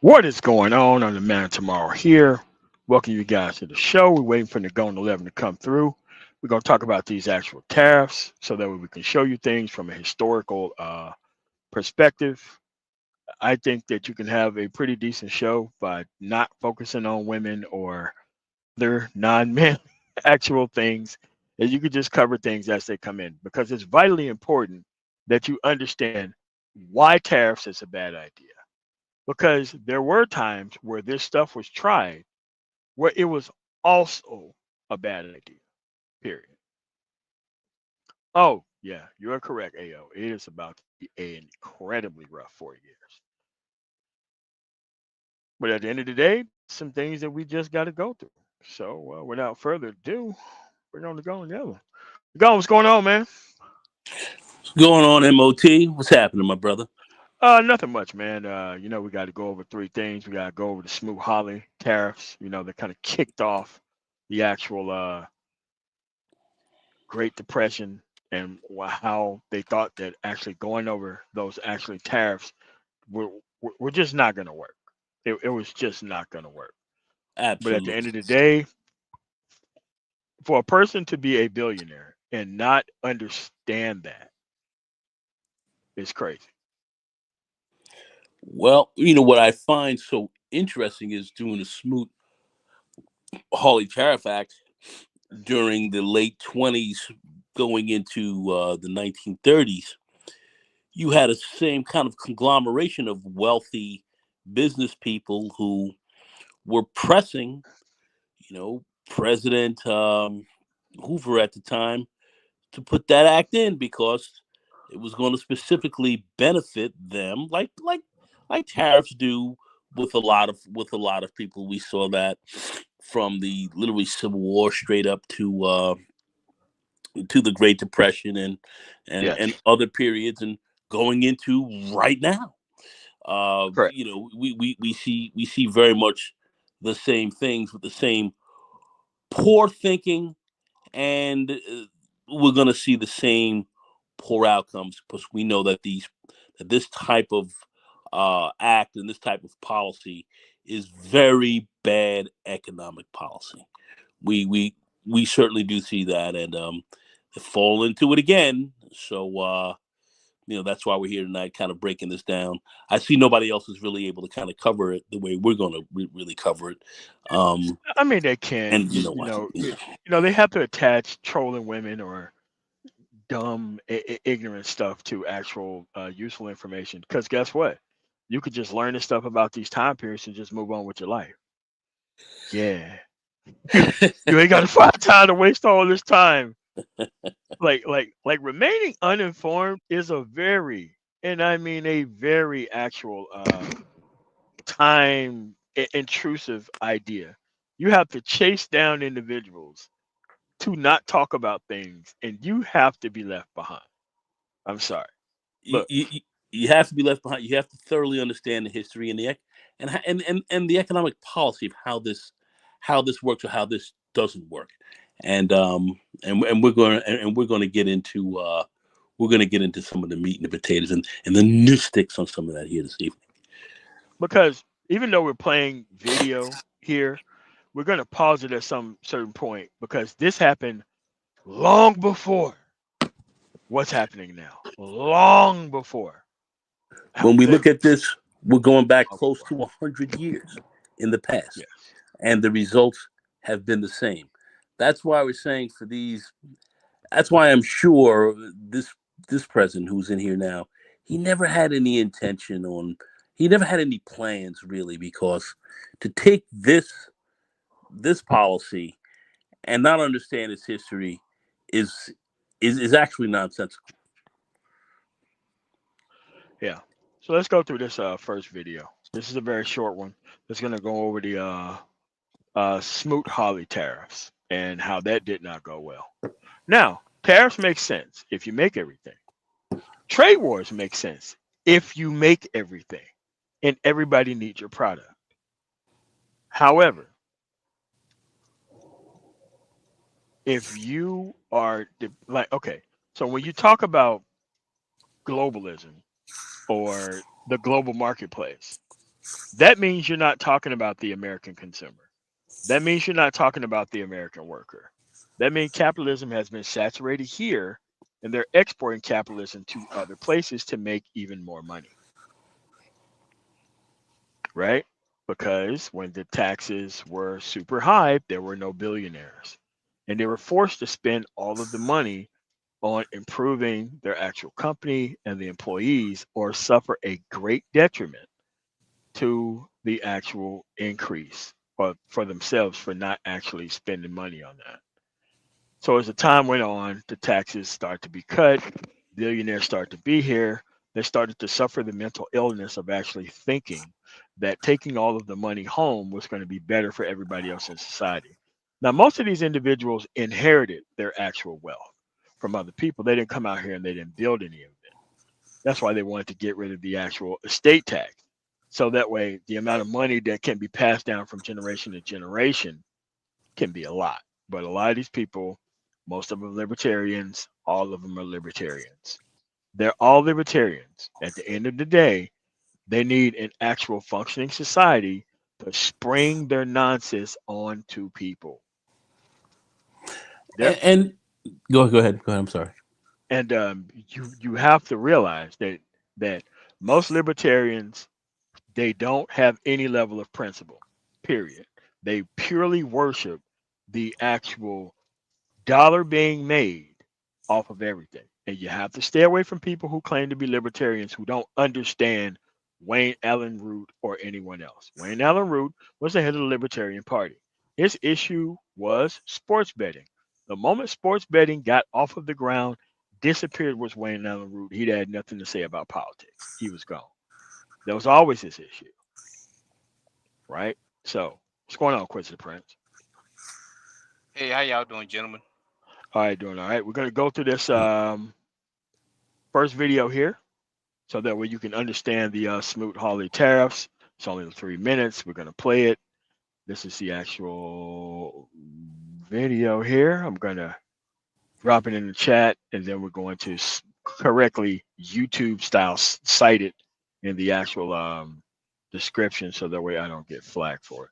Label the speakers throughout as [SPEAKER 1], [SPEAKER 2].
[SPEAKER 1] What is going on? I'm the man tomorrow here. Welcome you guys to the show. We're waiting for the going 11 to come through. We're going to talk about these actual tariffs so that way we can show you things from a historical perspective. I think that you can have a pretty decent show by not focusing on women or other non-men actual things. And you could just cover things as they come in because it's vitally important that you understand why tariffs is a bad idea, because there were times where this stuff was tried where it was also a bad idea. Period. Oh, yeah, you're correct, AO. It is about to be an incredibly rough 4 years. But at the end of the day, some things that we just got to go through. So, without further ado, we're going to go together. Go, what's going on, man?
[SPEAKER 2] What's going on, MOT? What's happening, my brother?
[SPEAKER 1] Nothing much, man. We got to go over three things. We got to go over the Smoot-Hawley tariffs. That kind of kicked off the actual Great Depression and how they thought that actually going over those actually tariffs were just not going to work. It was just not going to work. But at the end
[SPEAKER 2] Absolutely.
[SPEAKER 1] of the day, for a person to be a billionaire and not understand that is crazy.
[SPEAKER 2] Well, what I find so interesting is doing the Smoot-Hawley Tariff Act during the late 20s, going into the 1930s. You had a same kind of conglomeration of wealthy business people who were pressing, President Hoover at the time to put that act in because it was going to specifically benefit them, like tariffs do with a lot of people. We saw that from the literally Civil War straight up to the Great Depression and
[SPEAKER 1] Yes,
[SPEAKER 2] other periods and going into right now.
[SPEAKER 1] correct.
[SPEAKER 2] We see very much the same things with the same poor thinking, and we're going to see the same poor outcomes because we know that this type of act and this type of policy is very bad economic policy. We certainly do see that, and they fall into it again. So that's why we're here tonight, kind of breaking this down. I see nobody else is really able to kind of cover it the way we're going to really cover it. Um,
[SPEAKER 1] I mean, they can.
[SPEAKER 2] and you know what?
[SPEAKER 1] They have to attach trolling women or dumb, ignorant stuff to actual useful information. Because guess what? You could just learn this stuff about these time periods and just move on with your life. Yeah, you ain't got to find time to waste all this time. Like remaining uninformed is a very, and I mean a very actual time intrusive idea. You have to chase down individuals to not talk about things, and you have to be left behind. I'm sorry.
[SPEAKER 2] you,
[SPEAKER 1] Look,
[SPEAKER 2] you, you you have to be left behind. You have to thoroughly understand the history and and the economic policy of how this works or how this doesn't work, and we're going to get into some of the meat and the potatoes and the new sticks on some of that here this evening.
[SPEAKER 1] because even though we're playing video here, we're going to pause it at some certain point because this happened long before what's happening now. Long before.
[SPEAKER 2] When we look
[SPEAKER 1] Literally
[SPEAKER 2] at this, we're going back
[SPEAKER 1] long
[SPEAKER 2] close
[SPEAKER 1] before.
[SPEAKER 2] to 100 years in the past,
[SPEAKER 1] Yes.
[SPEAKER 2] and the results have been the same. That's why we're saying for these. That's why I'm sure this president who's in here now, he never had any intention on. He never had any plans really, because to take this policy and not understand its history is is actually nonsensical.
[SPEAKER 1] Yeah. So let's go through this first video. This is a very short one. It's going to go over the Smoot-Hawley tariffs and how that did not go well. Now, tariffs make sense if you make everything. Trade wars make sense if you make everything and everybody needs your product. However, if you are okay, so when you talk about globalism or the global marketplace, That means you're not talking about the American consumer. That means you're not talking about the American worker. That means capitalism has been saturated here and they're exporting capitalism to other places to make even more money, right? Because when the taxes were super high, there were no billionaires. And they were forced to spend all of the money on improving their actual company and the employees or suffer a great detriment to the actual increase or for themselves for not actually spending money on that. So as the time went on, the taxes start to be cut, billionaires start to be here. They started to suffer the mental illness of actually thinking that taking all of the money home was going to be better for everybody else in society. Now, most of these individuals inherited their actual wealth from other people. They didn't come out here and they didn't build any of it. That's why they wanted to get rid of the actual estate tax. So that way, the amount of money that can be passed down from generation to generation can be a lot. But a lot of these people, most of them are libertarians, all of them are libertarians. They're all libertarians. At the end of the day, they need an actual functioning society to spring their nonsense onto people. They're,
[SPEAKER 2] And go ahead. Go ahead. I'm sorry.
[SPEAKER 1] and you have to realize that most libertarians they don't have any level of principle. Period. They purely worship the actual dollar being made off of everything. And you have to stay away from people who claim to be libertarians who don't understand Wayne Allen Root or anyone else. Wayne Allen Root was the head of the Libertarian Party. His issue was sports betting. The moment sports betting got off of the ground, disappeared was Wayne Allen Root. He had nothing to say about politics. He was gone. That was always his issue, right? So, what's going on, Quincy Prince?
[SPEAKER 3] Hey, how y'all doing, gentlemen?
[SPEAKER 1] All right, doing all right. We're going to go through this first video here so that way you can understand the Smoot-Hawley tariffs. It's only 3 minutes. We're going to play it. This is the actual video here. I'm going to drop it in the chat and then we're going to correctly YouTube style cite it in the actual description so that way I don't get flagged for it.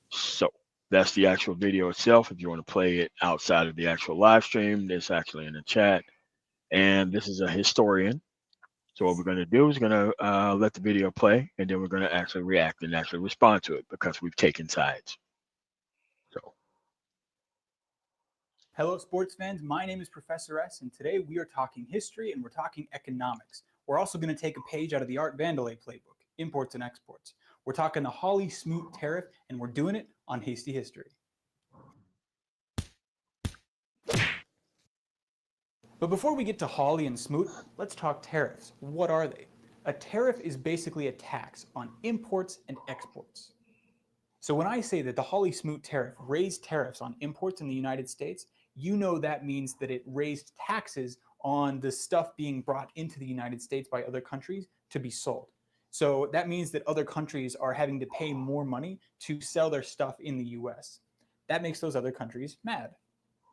[SPEAKER 1] So that's the actual video itself. If you want to play it outside of the actual live stream, it's actually in the chat. And this is a historian. So what we're going to do is going to let the video play, and then we're going to actually react and actually respond to it because we've taken sides. So,
[SPEAKER 4] hello, sports fans. My name is Professor S, and today we are talking history and we're talking economics. We're also going to take a page out of the Art Vandelay playbook, imports and exports. We're talking the Hawley-Smoot Tariff, and we're doing it on Hasty History. But before we get to Hawley and Smoot, let's talk tariffs. What are they? A tariff is basically a tax on imports and exports. So when I say that the Hawley-Smoot Tariff raised tariffs on imports in the United States, you know that means that it raised taxes on the stuff being brought into the United States by other countries to be sold. So that means that other countries are having to pay more money to sell their stuff in the US. That makes those other countries mad.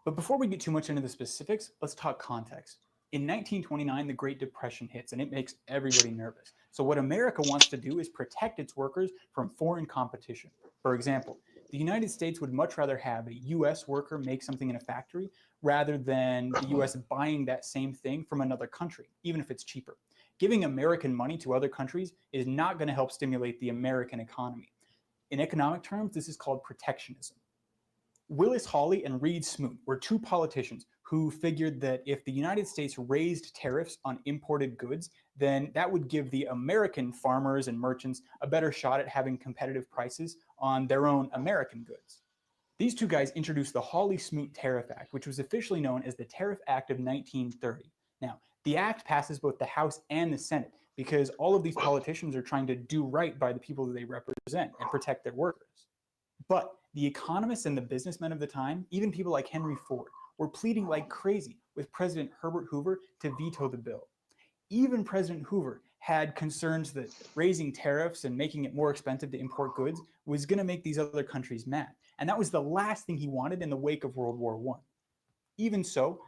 [SPEAKER 4] But before we get too much into the specifics, let's talk context. In 1929, the Great Depression hits, and it makes everybody nervous. So what America wants to do is protect its workers from foreign competition. For example, the United States would much rather have a US worker make something in a factory rather than the US buying that same thing from another country, even if it's cheaper. Giving American money to other countries is not going to help stimulate the American economy. In economic terms, this is called protectionism. Willis Hawley and Reed Smoot were two politicians who figured that if the United States raised tariffs on imported goods, then that would give the American farmers and merchants a better shot at having competitive prices on their own American goods. These two guys introduced the Hawley-Smoot Tariff Act, which was officially known as the Tariff Act of 1930. Now, the act passes both the House and the Senate because all of these politicians are trying to do right by the people that they represent and protect their workers. But the economists and the businessmen of the time, even people like Henry Ford, were pleading like crazy with President Herbert Hoover to veto the bill. Even President Hoover had concerns that raising tariffs and making it more expensive to import goods was going to make these other countries mad. And that was the last thing he wanted in the wake of World War I. Even so,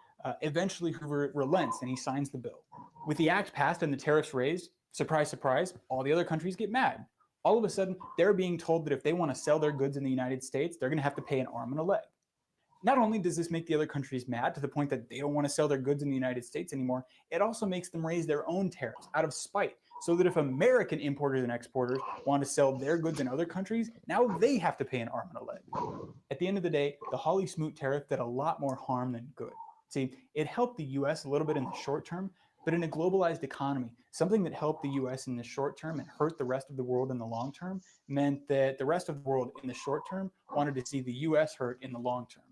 [SPEAKER 4] eventually Hoover relents and he signs the bill. With the act passed and the tariffs raised, surprise, surprise, all the other countries get mad. All of a sudden, they're being told that if they want to sell their goods in the United States, they're going to have to pay an arm and a leg. Not only does this make the other countries mad to the point that they don't want to sell their goods in the United States anymore, it also makes them raise their own tariffs out of spite, so that if American importers and exporters want to sell their goods in other countries, now they have to pay an arm and a leg. At the end of the day, the Hawley-Smoot tariff did a lot more harm than good. See, it helped the US a little bit in the short term, but in a globalized economy, something that helped the US in the short term and hurt the rest of the world in the long term meant that the rest of the world in the short term wanted to see the US hurt in the long term.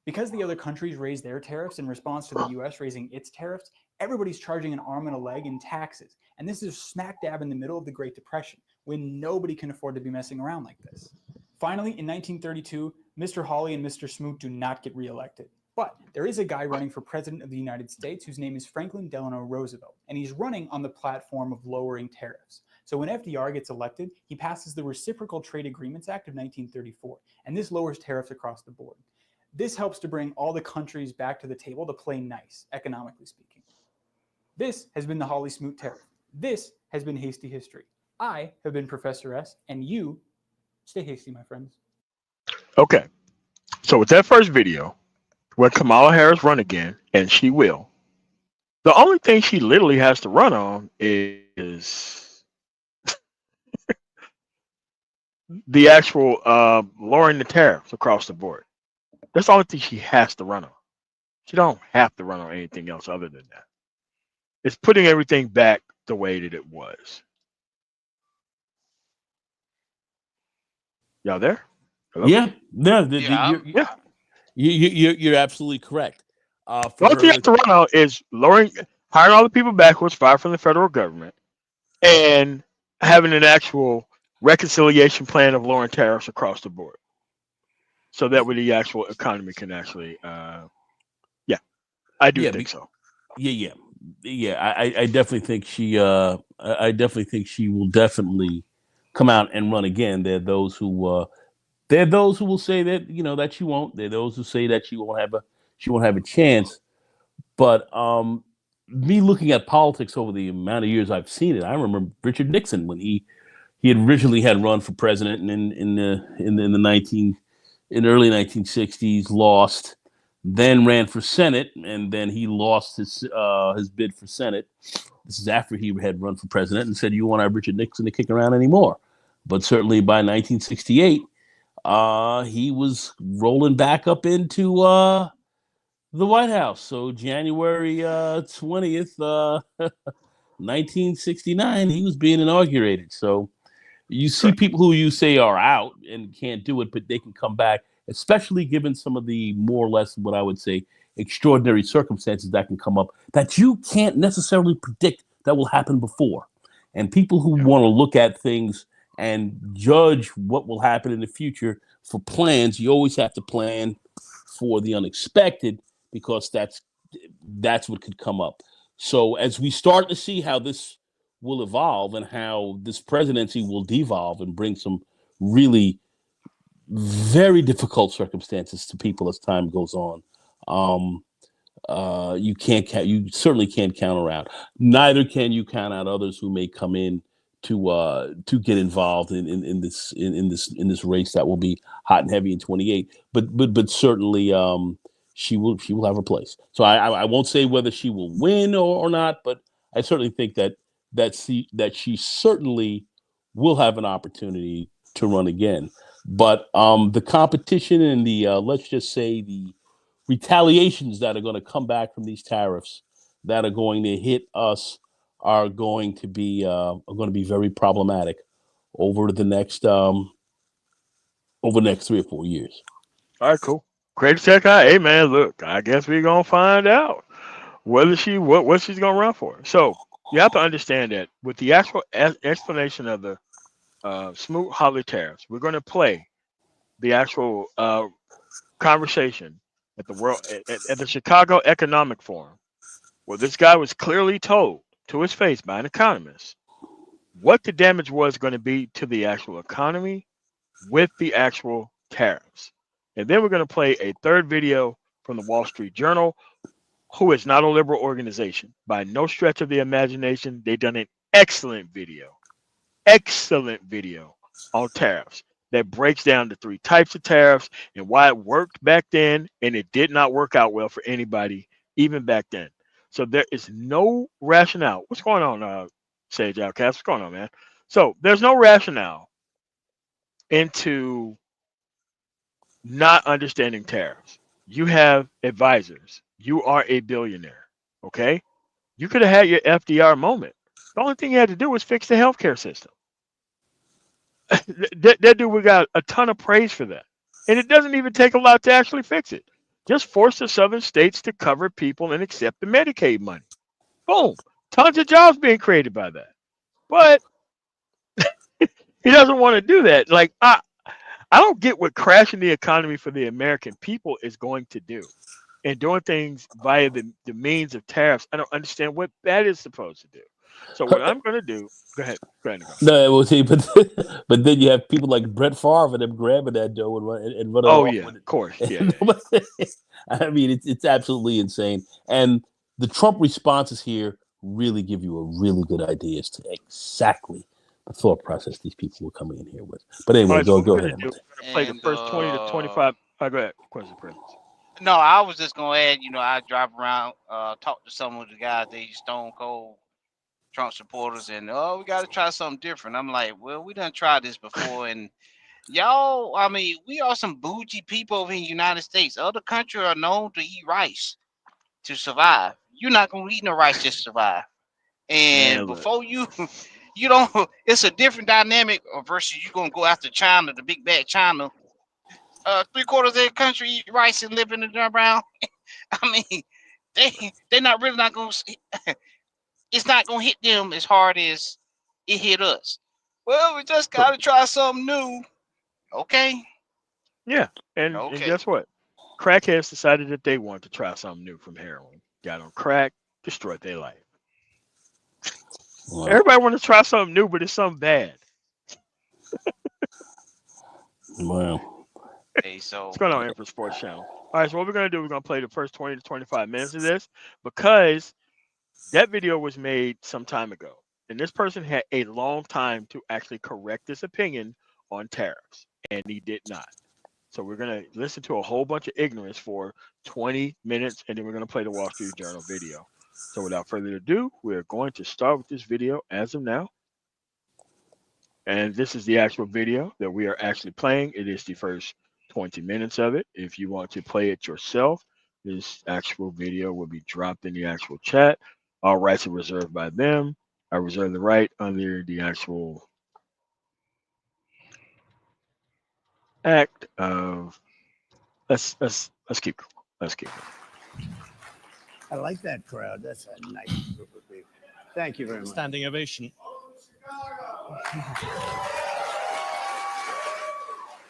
[SPEAKER 4] Because the other countries raised their tariffs in response to the US raising its tariffs, everybody's charging an arm and a leg in taxes. And this is smack dab in the middle of the Great Depression, when nobody can afford to be messing around like this. Finally, in 1932, Mr. Hawley and Mr. Smoot do not get reelected. But there is a guy running for president of the United States whose name is Franklin Delano Roosevelt, and he's running on the platform of lowering tariffs. So when FDR gets elected, he passes the Reciprocal Trade Agreements Act of 1934, and this lowers tariffs across the board. This helps to bring all the countries back to the table to play nice, economically speaking. This has been the Hawley-Smoot Tariff. This has been Hasty History. I have been Professor S, and you stay hasty, my friends.
[SPEAKER 1] Okay. So with that first video, where Kamala Harris run again, and she will, the only thing she literally has to run on is the actual lowering the tariffs across the board. That's the only thing she has to run on. She don't have to run on anything else other than that. It's putting everything back the way that it was. Y'all there? Hello?
[SPEAKER 2] Yeah, no,
[SPEAKER 3] Yeah,
[SPEAKER 2] you're absolutely correct.
[SPEAKER 1] The only thing you have to run on is hiring all the people backwards, fired from the federal government, and having an actual reconciliation plan of lowering tariffs across the board. So that way the actual economy can actually, I do think so.
[SPEAKER 2] Yeah. I definitely think she. I definitely think she will definitely come out and run again. There are those who. Will say that that she won't. There are those who say that she won't have a chance. But me looking at politics over the amount of years I've seen it, I remember Richard Nixon when he had originally had run for president in the early 1960s, lost, then ran for Senate, and then he lost his bid for Senate. This is after he had run for president and said, "You won't have Richard Nixon to kick around anymore." But certainly by 1968, he was rolling back up into the White House. So January 20th, 1969, he was being inaugurated. So you see people who you say are out and can't do it, but they can come back, especially given some of the more or less what I would say extraordinary circumstances that can come up that you can't necessarily predict that will happen before. And people who want to look at things and judge what will happen in the future for plans, you always have to plan for the unexpected, because that's what could come up. So as we start to see how this will evolve and how this presidency will devolve and bring some really very difficult circumstances to people as time goes on, you certainly can't count out. Neither can you count out others who may come in to get involved in this race that will be hot and heavy in 28. But certainly she will have her place. So I won't say whether she will win or not, but I certainly think that she certainly will have an opportunity to run again. But the competition and the let's just say the retaliations that are going to come back from these tariffs that are going to hit us are going to be very problematic over the next 3 or 4 years.
[SPEAKER 1] All right, cool. Great check out. Hey man, look, I guess we're gonna find out whether what she's gonna run for. So you have to understand that with the actual explanation of the Smoot-Hawley tariffs, we're gonna play the actual conversation at the Chicago Economic Forum, where this guy was clearly told to his face by an economist what the damage was going to be to the actual economy with the actual tariffs. And then we're going to play a third video from the Wall Street Journal, who is not a liberal organization by no stretch of the imagination. They've done an excellent video excellent video on tariffs that breaks down the three types of tariffs and why it worked back then and it did not work out well for anybody even back then. So there is no rationale. What's going on, Sage Outcast? What's going on, man? So there's no rationale into not understanding tariffs. You have advisors. You are a billionaire. Okay? You could have had your FDR moment. The only thing you had to do was fix the healthcare system. That dude, we got a ton of praise for that. And it doesn't even take a lot to actually fix it. Just force the southern states to cover people and accept the Medicaid money. Boom. Tons of jobs being created by that. But he doesn't want to do that. Like, I don't get what crashing the economy for the American people is going to do. And doing things via the means of tariffs, I don't understand what that is supposed to do. So what I'm going to do, go ahead. Nicole.
[SPEAKER 2] No, we'll see, but then you have people like Brett Favre and them grabbing that dough and running
[SPEAKER 1] Oh
[SPEAKER 2] off
[SPEAKER 1] yeah,
[SPEAKER 2] with it.
[SPEAKER 1] of course. Yeah.
[SPEAKER 2] I mean, it's absolutely insane. And the Trump responses here really give you a really good idea as to exactly the thought process these people were coming in here with. But
[SPEAKER 1] All
[SPEAKER 2] anyway,
[SPEAKER 1] right, so
[SPEAKER 2] go
[SPEAKER 1] what we're
[SPEAKER 2] ahead.
[SPEAKER 1] going to do, we're going to play the
[SPEAKER 3] And
[SPEAKER 1] first 20 to 25. Oh, go ahead. Question, Prince.
[SPEAKER 3] no, I was just gonna add, I drive around, talk to some of the guys, they stone cold Trump supporters, and we got to try something different. I'm like, well, we done tried this before, and y'all, I mean, we are some bougie people over in the United States. Other countries are known to eat rice to survive. You're not gonna eat no rice just to survive. And
[SPEAKER 1] Man, look.
[SPEAKER 3] before you don't, it's a different dynamic versus you gonna go after China, the big bad China. 3/4 of their country eat rice and live in the ground. I mean, they're not really not gonna. It's not gonna hit them as hard as it hit us. Well, we just gotta try something new. Okay.
[SPEAKER 1] Yeah, and
[SPEAKER 3] Okay.
[SPEAKER 1] guess what? Crackheads decided that they wanted to try something new from heroin. Got on crack, destroyed their life.
[SPEAKER 2] Wow.
[SPEAKER 1] Everybody want to try something new, but it's something bad.
[SPEAKER 2] Wow.
[SPEAKER 3] Hey, so
[SPEAKER 1] What's going on, Emperor Sports Channel? All right, so what we're going to do, we're going to play the first 20 to 25 minutes of this because that video was made some time ago. And this person had a long time to actually correct this opinion on tariffs, and he did not. So we're going to listen to a whole bunch of ignorance for 20 minutes, and then we're going to play the Wall Street Journal video. So without further ado, we're going to start with this video as of now. And this is the actual video that we are actually playing. It is the first 20 minutes of it. If you want to play it yourself, this actual video will be dropped in the actual chat. All rights are reserved by them. I reserve the right under the actual act of let's keep going. Let's keep going.
[SPEAKER 5] I like that crowd. That's a nice group of people. Thank you very much.
[SPEAKER 6] Standing ovation.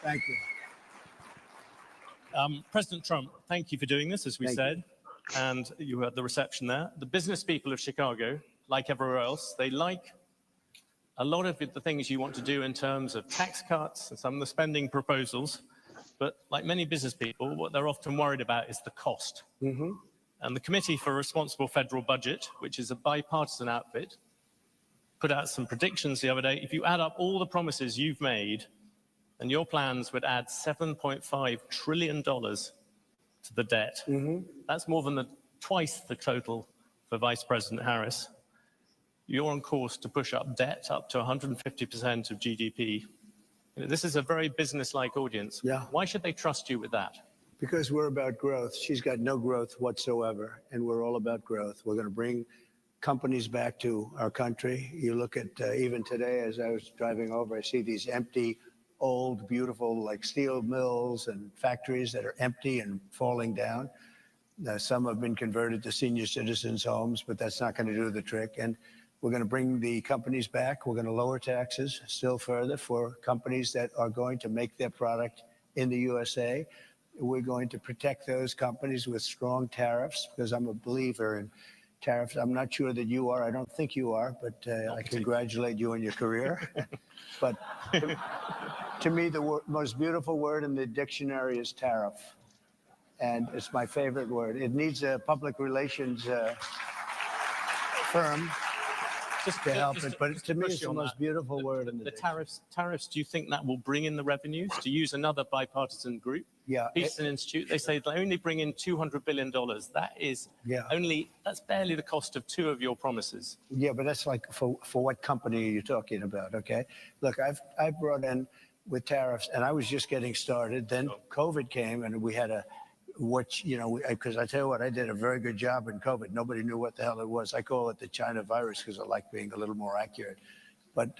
[SPEAKER 5] Thank you.
[SPEAKER 6] President Trump, thank you for doing this, as we
[SPEAKER 5] Thank
[SPEAKER 6] said. And you had the reception there. The business people of Chicago, like everywhere else, they like a lot of the things you want to do in terms of tax cuts and some of the spending proposals. But like many business people, what they're often worried about is the cost.
[SPEAKER 5] Mm-hmm.
[SPEAKER 6] And the Committee for a Responsible Federal Budget, which is a bipartisan outfit, put out some predictions the other day. If you add up all the promises you've made, and your plans would add $7.5 trillion to the debt.
[SPEAKER 5] Mm-hmm.
[SPEAKER 6] That's more than twice the total for Vice President Harris. You're on course to push up debt up to 150% of GDP. This is a very business-like audience.
[SPEAKER 5] Yeah.
[SPEAKER 6] Why should they trust you with that?
[SPEAKER 5] Because we're about growth. She's got no growth whatsoever, and we're all about growth. We're going to bring companies back to our country. You look at even today, as I was driving over, I see these empty, old, beautiful, like steel mills and factories that are empty and falling down. Some have been converted to senior citizens' homes, but that's not going to do the trick. And we're going to bring the companies back. We're going to lower taxes still further for companies that are going to make their product in the USA. We're going to protect those companies with strong tariffs because I'm a believer in tariffs. I'm not sure that you are. I don't think you are, but I congratulate you on your career. But to me, the most beautiful word in the dictionary is tariff. And it's my favorite word. It needs a public relations firm
[SPEAKER 6] Just
[SPEAKER 5] to help it. But
[SPEAKER 6] just
[SPEAKER 5] to me,
[SPEAKER 6] push
[SPEAKER 5] it's
[SPEAKER 6] you
[SPEAKER 5] the
[SPEAKER 6] on
[SPEAKER 5] most
[SPEAKER 6] that.
[SPEAKER 5] beautiful word in the
[SPEAKER 6] The
[SPEAKER 5] dictionary.
[SPEAKER 6] tariffs. Do you think that will bring in the revenues? To use another bipartisan group,
[SPEAKER 5] Yeah.
[SPEAKER 6] Peterson Institute, they say they only bring in $200 billion. That is that's barely the cost of 2 of your promises.
[SPEAKER 5] Yeah, but that's like for what company are you talking about? Okay, look, I've brought in with tariffs, and I was just getting started. Then COVID came, and we had because I tell you what, I did a very good job in COVID. Nobody knew what the hell it was. I call it the China virus because I like being a little more accurate. But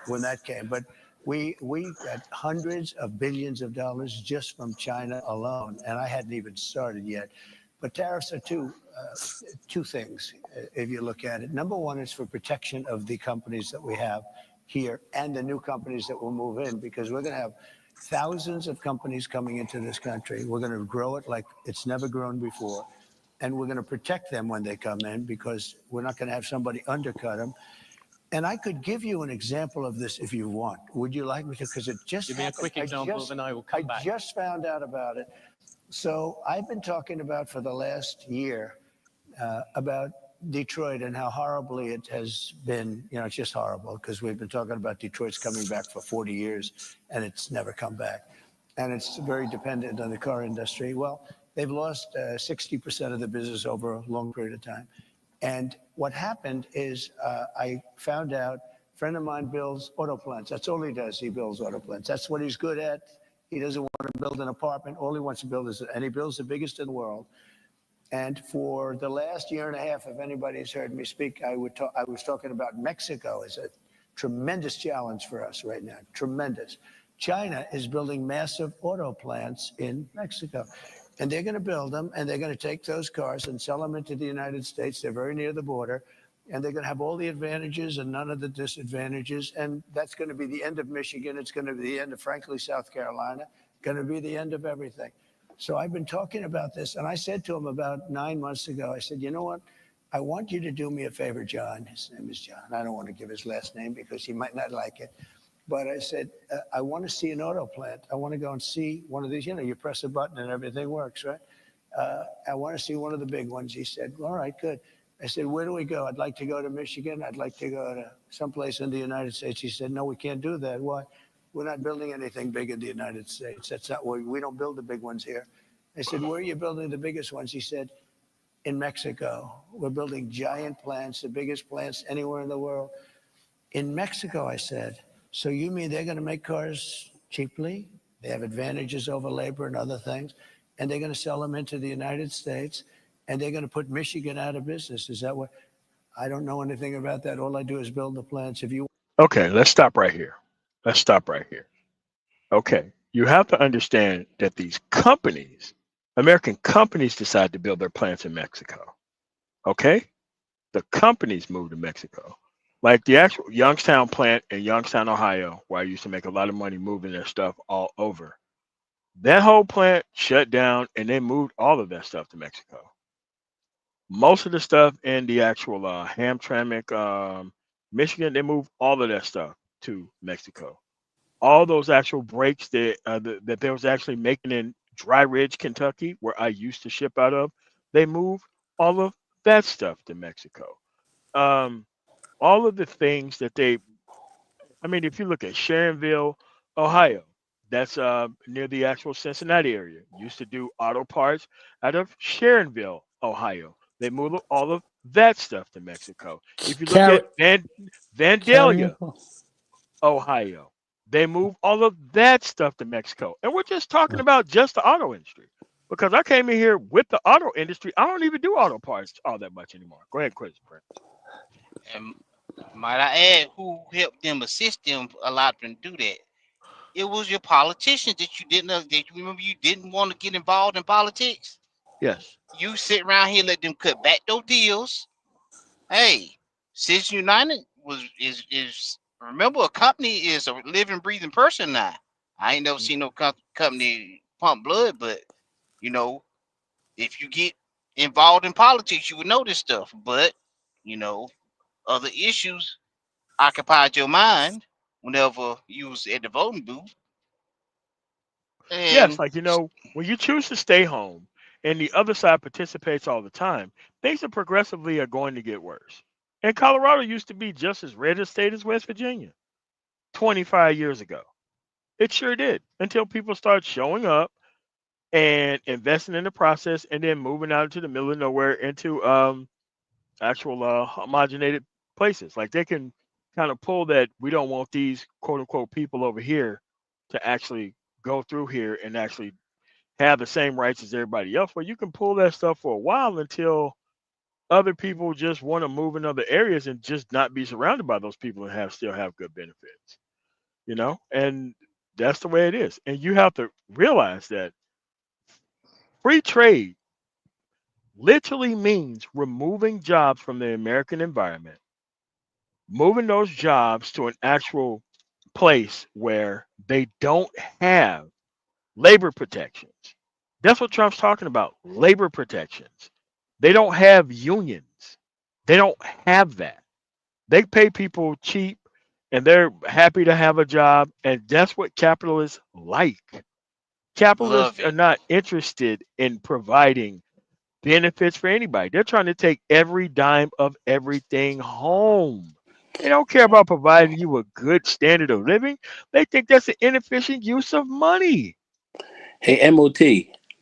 [SPEAKER 5] when that came, but we got hundreds of billions of dollars just from China alone, and I hadn't even started yet. But tariffs are two things, if you look at it. Number one is for protection of the companies that we have here and the new companies that will move in, because we're going to have thousands of companies coming into this country. We're going to grow it like it's never grown before. And we're going to protect them when they come in, because we're not going to have somebody undercut them. And I could give you an example of this if you want. Would you like me to? Because it just
[SPEAKER 6] Give me a quick example, then I will come back.
[SPEAKER 5] I just found out about it. So I've been talking about for the last year about Detroit and how horribly it has been. It's just horrible, because we've been talking about Detroit's coming back for 40 years, and it's never come back. And it's very dependent on the car industry. Well, they've lost 60% of the business over a long period of time. And what happened is I found out a friend of mine builds auto plants. That's all he does. He builds auto plants. That's what he's good at. He doesn't want to build an apartment. All he wants to build and he builds the biggest in the world. And for the last year and a half, if anybody's heard me speak, I was talking about Mexico as a tremendous challenge for us right now. Tremendous. China is building massive auto plants in Mexico. And they're going to build them, and they're going to take those cars and sell them into the United States. They're very near the border, and they're going to have all the advantages and none of the disadvantages. And that's going to be the end of Michigan. It's going to be the end of, frankly, South Carolina. Going to be the end of everything. So I've been talking about this, and I said to him about 9 months ago, I said, you know what? I want you to do me a favor, John. His name is John. I don't want to give his last name because he might not like it. But I said, I want to see an auto plant. I want to go and see one of these. You press a button and everything works, right? I want to see one of the big ones. He said, all right, good. I said, where do we go? I'd like to go to Michigan. I'd like to go to someplace in the United States. He said, no, we can't do that. Why? We're not building anything big in the United States. That's not where we don't build the big ones here. I said, where are you building the biggest ones? He said, in Mexico. We're building giant plants, the biggest plants anywhere in the world. In Mexico, I said. So you mean they're going to make cars cheaply? They have advantages over labor and other things, and they're going to sell them into the United States, and they're going to put Michigan out of business. Is that what? I don't know anything about that. All I do is build the plants. If you
[SPEAKER 1] Okay, let's stop right here. Let's stop right here. Okay, you have to understand that these companies, American companies, decide to build their plants in Mexico. Okay, the companies move to Mexico. Like the actual Youngstown plant in Youngstown, Ohio, where I used to make a lot of money moving their stuff all over. That whole plant shut down, and they moved all of that stuff to Mexico. Most of the stuff in the actual Hamtramck, Michigan, they moved all of that stuff to Mexico. All those actual brakes that they was actually making in Dry Ridge, Kentucky, where I used to ship out of, they moved all of that stuff to Mexico. Um, all of the things that I mean, if you look at Sharonville, Ohio, that's near the actual Cincinnati area. Used to do auto parts out of Sharonville, Ohio. They moved all of that stuff to Mexico. If you look
[SPEAKER 7] Carry,
[SPEAKER 1] at
[SPEAKER 7] carrying.
[SPEAKER 1] Vandalia, Ohio, they move all of that stuff to Mexico. And we're just talking about just the auto industry. Because I came in here with the auto industry. I don't even do auto parts all that much anymore. Go ahead, Chris.
[SPEAKER 3] And might I add, who helped them assist them, allowed them to do that? It was your politicians that you didn't. That you remember you didn't want to get involved in politics.
[SPEAKER 1] Yes.
[SPEAKER 3] You sit around here, let them cut back those deals. Hey, Citizens United is remember, a company is a living, breathing person now. I ain't never seen no company pump blood, but you know, if you get involved in politics, you would know this stuff. But you know, other issues occupied your mind whenever you was at the voting booth.
[SPEAKER 1] Yes,
[SPEAKER 3] And
[SPEAKER 1] like when you choose to stay home and the other side participates all the time, things are progressively are going to get worse. And Colorado used to be just as red a state as West Virginia 25 years ago. It sure did until people started showing up and investing in the process and then moving out into the middle of nowhere into actual homogenated places. Like they can kind of pull that we don't want these quote unquote people over here to actually go through here and actually have the same rights as everybody else. Well, you can pull that stuff for a while until other people just want to move in other areas and just not be surrounded by those people and still have good benefits, and that's the way it is. And you have to realize that free trade literally means removing jobs from the American environment, moving those jobs to an actual place where they don't have labor protections. That's what Trump's talking about, labor protections. They don't have unions. They don't have that. They pay people cheap and they're happy to have a job. And that's what capitalists like. Capitalists
[SPEAKER 3] Love
[SPEAKER 1] are
[SPEAKER 3] it.
[SPEAKER 1] not interested in providing benefits for anybody. They're trying to take every dime of everything home. They don't care about providing you a good standard of living. They think that's an inefficient use of money.
[SPEAKER 2] Hey, MOT,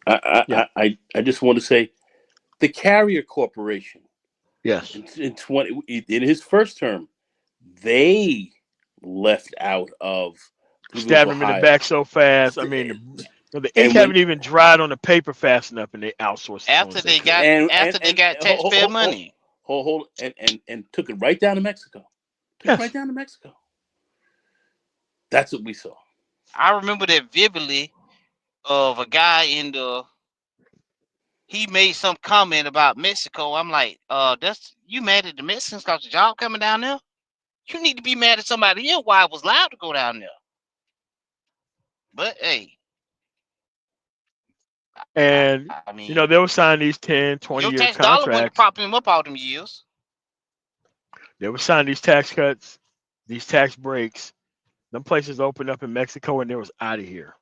[SPEAKER 1] Yeah.
[SPEAKER 2] I just want to say the Carrier Corporation
[SPEAKER 1] Yes.
[SPEAKER 2] in his first term, they left out of
[SPEAKER 1] Stabbed
[SPEAKER 2] political
[SPEAKER 1] him in the
[SPEAKER 2] hire.
[SPEAKER 1] back so fast. I mean, the ink
[SPEAKER 2] And
[SPEAKER 1] haven't
[SPEAKER 2] when
[SPEAKER 1] even dried on the paper fast enough, and they outsourced as soon
[SPEAKER 3] After
[SPEAKER 1] as they
[SPEAKER 3] they
[SPEAKER 1] could.
[SPEAKER 3] got
[SPEAKER 2] and
[SPEAKER 3] taxpayer money.
[SPEAKER 2] and took it right down to Mexico. Took it right
[SPEAKER 1] Yes.
[SPEAKER 2] down to Mexico. That's what we saw.
[SPEAKER 3] I remember that vividly of a guy he made some comment about Mexico. I'm like, that's you mad at the Mexicans because the job coming down there? You need to be mad at somebody here why I was allowed to go down there. But hey,
[SPEAKER 1] And,
[SPEAKER 3] I mean,
[SPEAKER 1] they'll sign these 10,
[SPEAKER 3] your
[SPEAKER 1] 20-year
[SPEAKER 3] tax dollar went to
[SPEAKER 1] contracts.
[SPEAKER 3] prop him up all them years.
[SPEAKER 1] They will sign these tax cuts, these tax breaks. Them places opened up in Mexico, and they was out of here.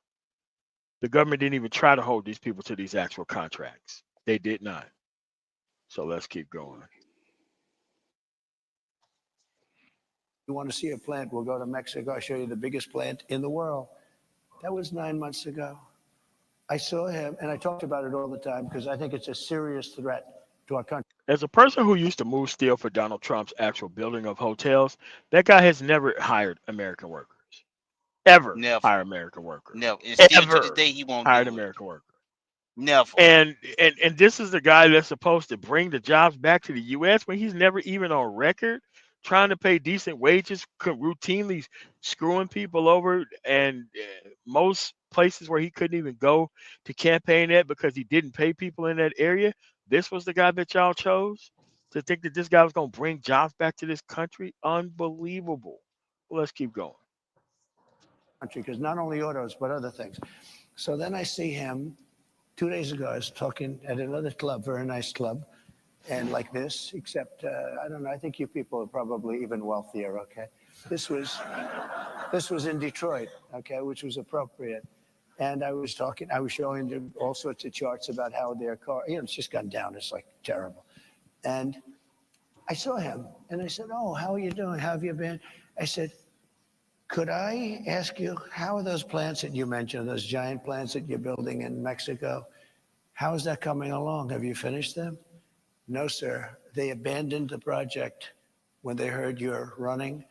[SPEAKER 1] The government didn't even try to hold these people to these actual contracts. They did not. So let's keep going.
[SPEAKER 5] You want to see a plant? We'll go to Mexico. I'll show you the biggest plant in the world. That was 9 months ago. I saw him, and I talked about it all the time because I think it's a serious threat to our country.
[SPEAKER 1] As a person who used to move steel for Donald Trump's actual building of hotels, that guy has never hired American workers. Ever
[SPEAKER 3] Never,
[SPEAKER 1] hire American workers.
[SPEAKER 3] never. And still to this
[SPEAKER 1] Ever
[SPEAKER 3] day, he won't
[SPEAKER 1] hired
[SPEAKER 3] do it.
[SPEAKER 1] American workers.
[SPEAKER 3] Never.
[SPEAKER 1] And this is the guy that's supposed to bring the jobs back to the U.S. when he's never even on record trying to pay decent wages, routinely screwing people over, and most places where he couldn't even go to campaign at because he didn't pay people in that area. This was the guy that y'all chose to think that this guy was going to bring jobs back to this country. Unbelievable. Well, let's keep going.
[SPEAKER 5] Because not only autos, but other things. So then I see him 2 days ago. I was talking at another club, very nice club, and like this, except I don't know. I think you people are probably even wealthier. Okay, this was in Detroit. Okay, which was appropriate. And I was showing them all sorts of charts about how their car, it's just gone down. It's like terrible. And I saw him, and I said, "Oh, how are you doing? How have you been?" I said, "Could I ask you, how are those plants that you mentioned, those giant plants that you're building in Mexico, how is that coming along? Have you finished them?" "No, sir. They abandoned the project when they heard you're running.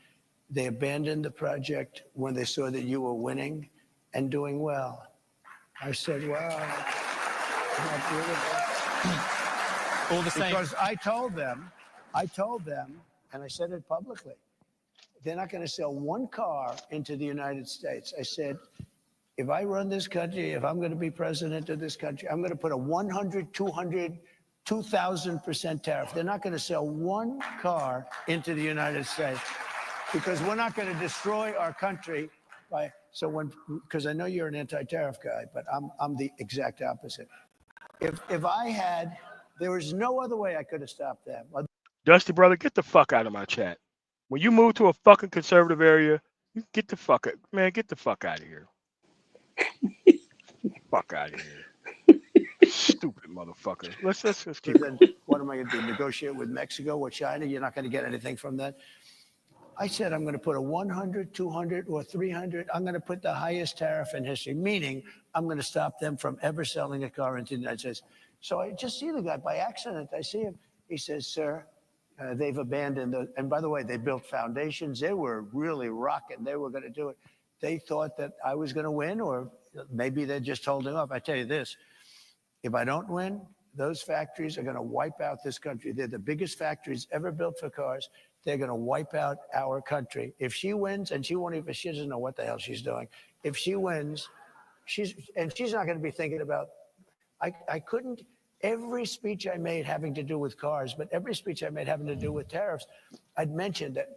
[SPEAKER 5] They abandoned the project when they saw that you were winning and doing well." I said, "Wow, not beautiful."
[SPEAKER 6] All the same.
[SPEAKER 5] Because I told them, and I said it publicly, they're not going to sell one car into the United States. I said, if I run this country, if I'm going to be president of this country, I'm going to put a 100, 200, 2,000% tariff. They're not going to sell one car into the United States because we're not going to destroy our country because I know you're an anti-tariff guy, but I'm the exact opposite. If I had, there was no other way I could have stopped them.
[SPEAKER 1] Dusty brother, get the fuck out of my chat. When you move to a fucking conservative area, you get the fuck out. Man, get the fuck out of here. Fuck out of here. Stupid motherfucker. Let's keep
[SPEAKER 5] Then
[SPEAKER 1] going.
[SPEAKER 5] what am I going to do? Negotiate with Mexico, with China? You're not going to get anything from that. I said I'm going to put a 100, 200, or 300. I'm going to put the highest tariff in history, meaning I'm going to stop them from ever selling a car into the United States. So I just see the guy by accident. I see him. He says, sir, they've abandoned the, and by the way, they built foundations. They were really rocking. They were going to do it. They thought that I was going to win, or maybe they're just holding off. I tell you this, if I don't win, those factories are going to wipe out this country. They're the biggest factories ever built for cars. They're going to wipe out our country. If she wins, and she doesn't know what the hell she's doing. If she wins, she's not going to be thinking about, I couldn't, every speech I made having to do with cars, but every speech I made having to do with tariffs, I'd mentioned that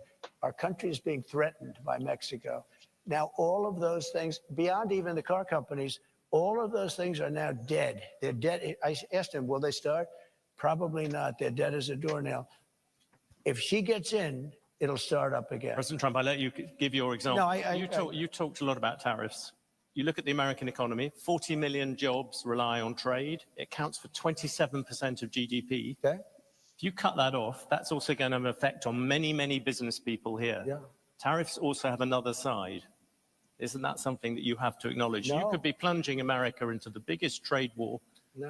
[SPEAKER 5] our country is being threatened by Mexico. Now, all of those things, beyond even the car companies, all of those things are now dead. They're dead. I asked him, will they start? Probably not. They're dead as a doornail. If she gets in, it'll start up again.
[SPEAKER 6] President Trump, I let you give your example.
[SPEAKER 5] No,
[SPEAKER 6] you talked a lot about tariffs. You look at the American economy, 40 million jobs rely on trade. It counts for 27% of GDP.
[SPEAKER 5] Okay.
[SPEAKER 6] If you cut that off, that's also going to have an effect on many, many business people here.
[SPEAKER 5] Yeah.
[SPEAKER 6] Tariffs also have another side. Isn't that something that you have to acknowledge?
[SPEAKER 5] No.
[SPEAKER 6] You could be plunging America into the biggest trade war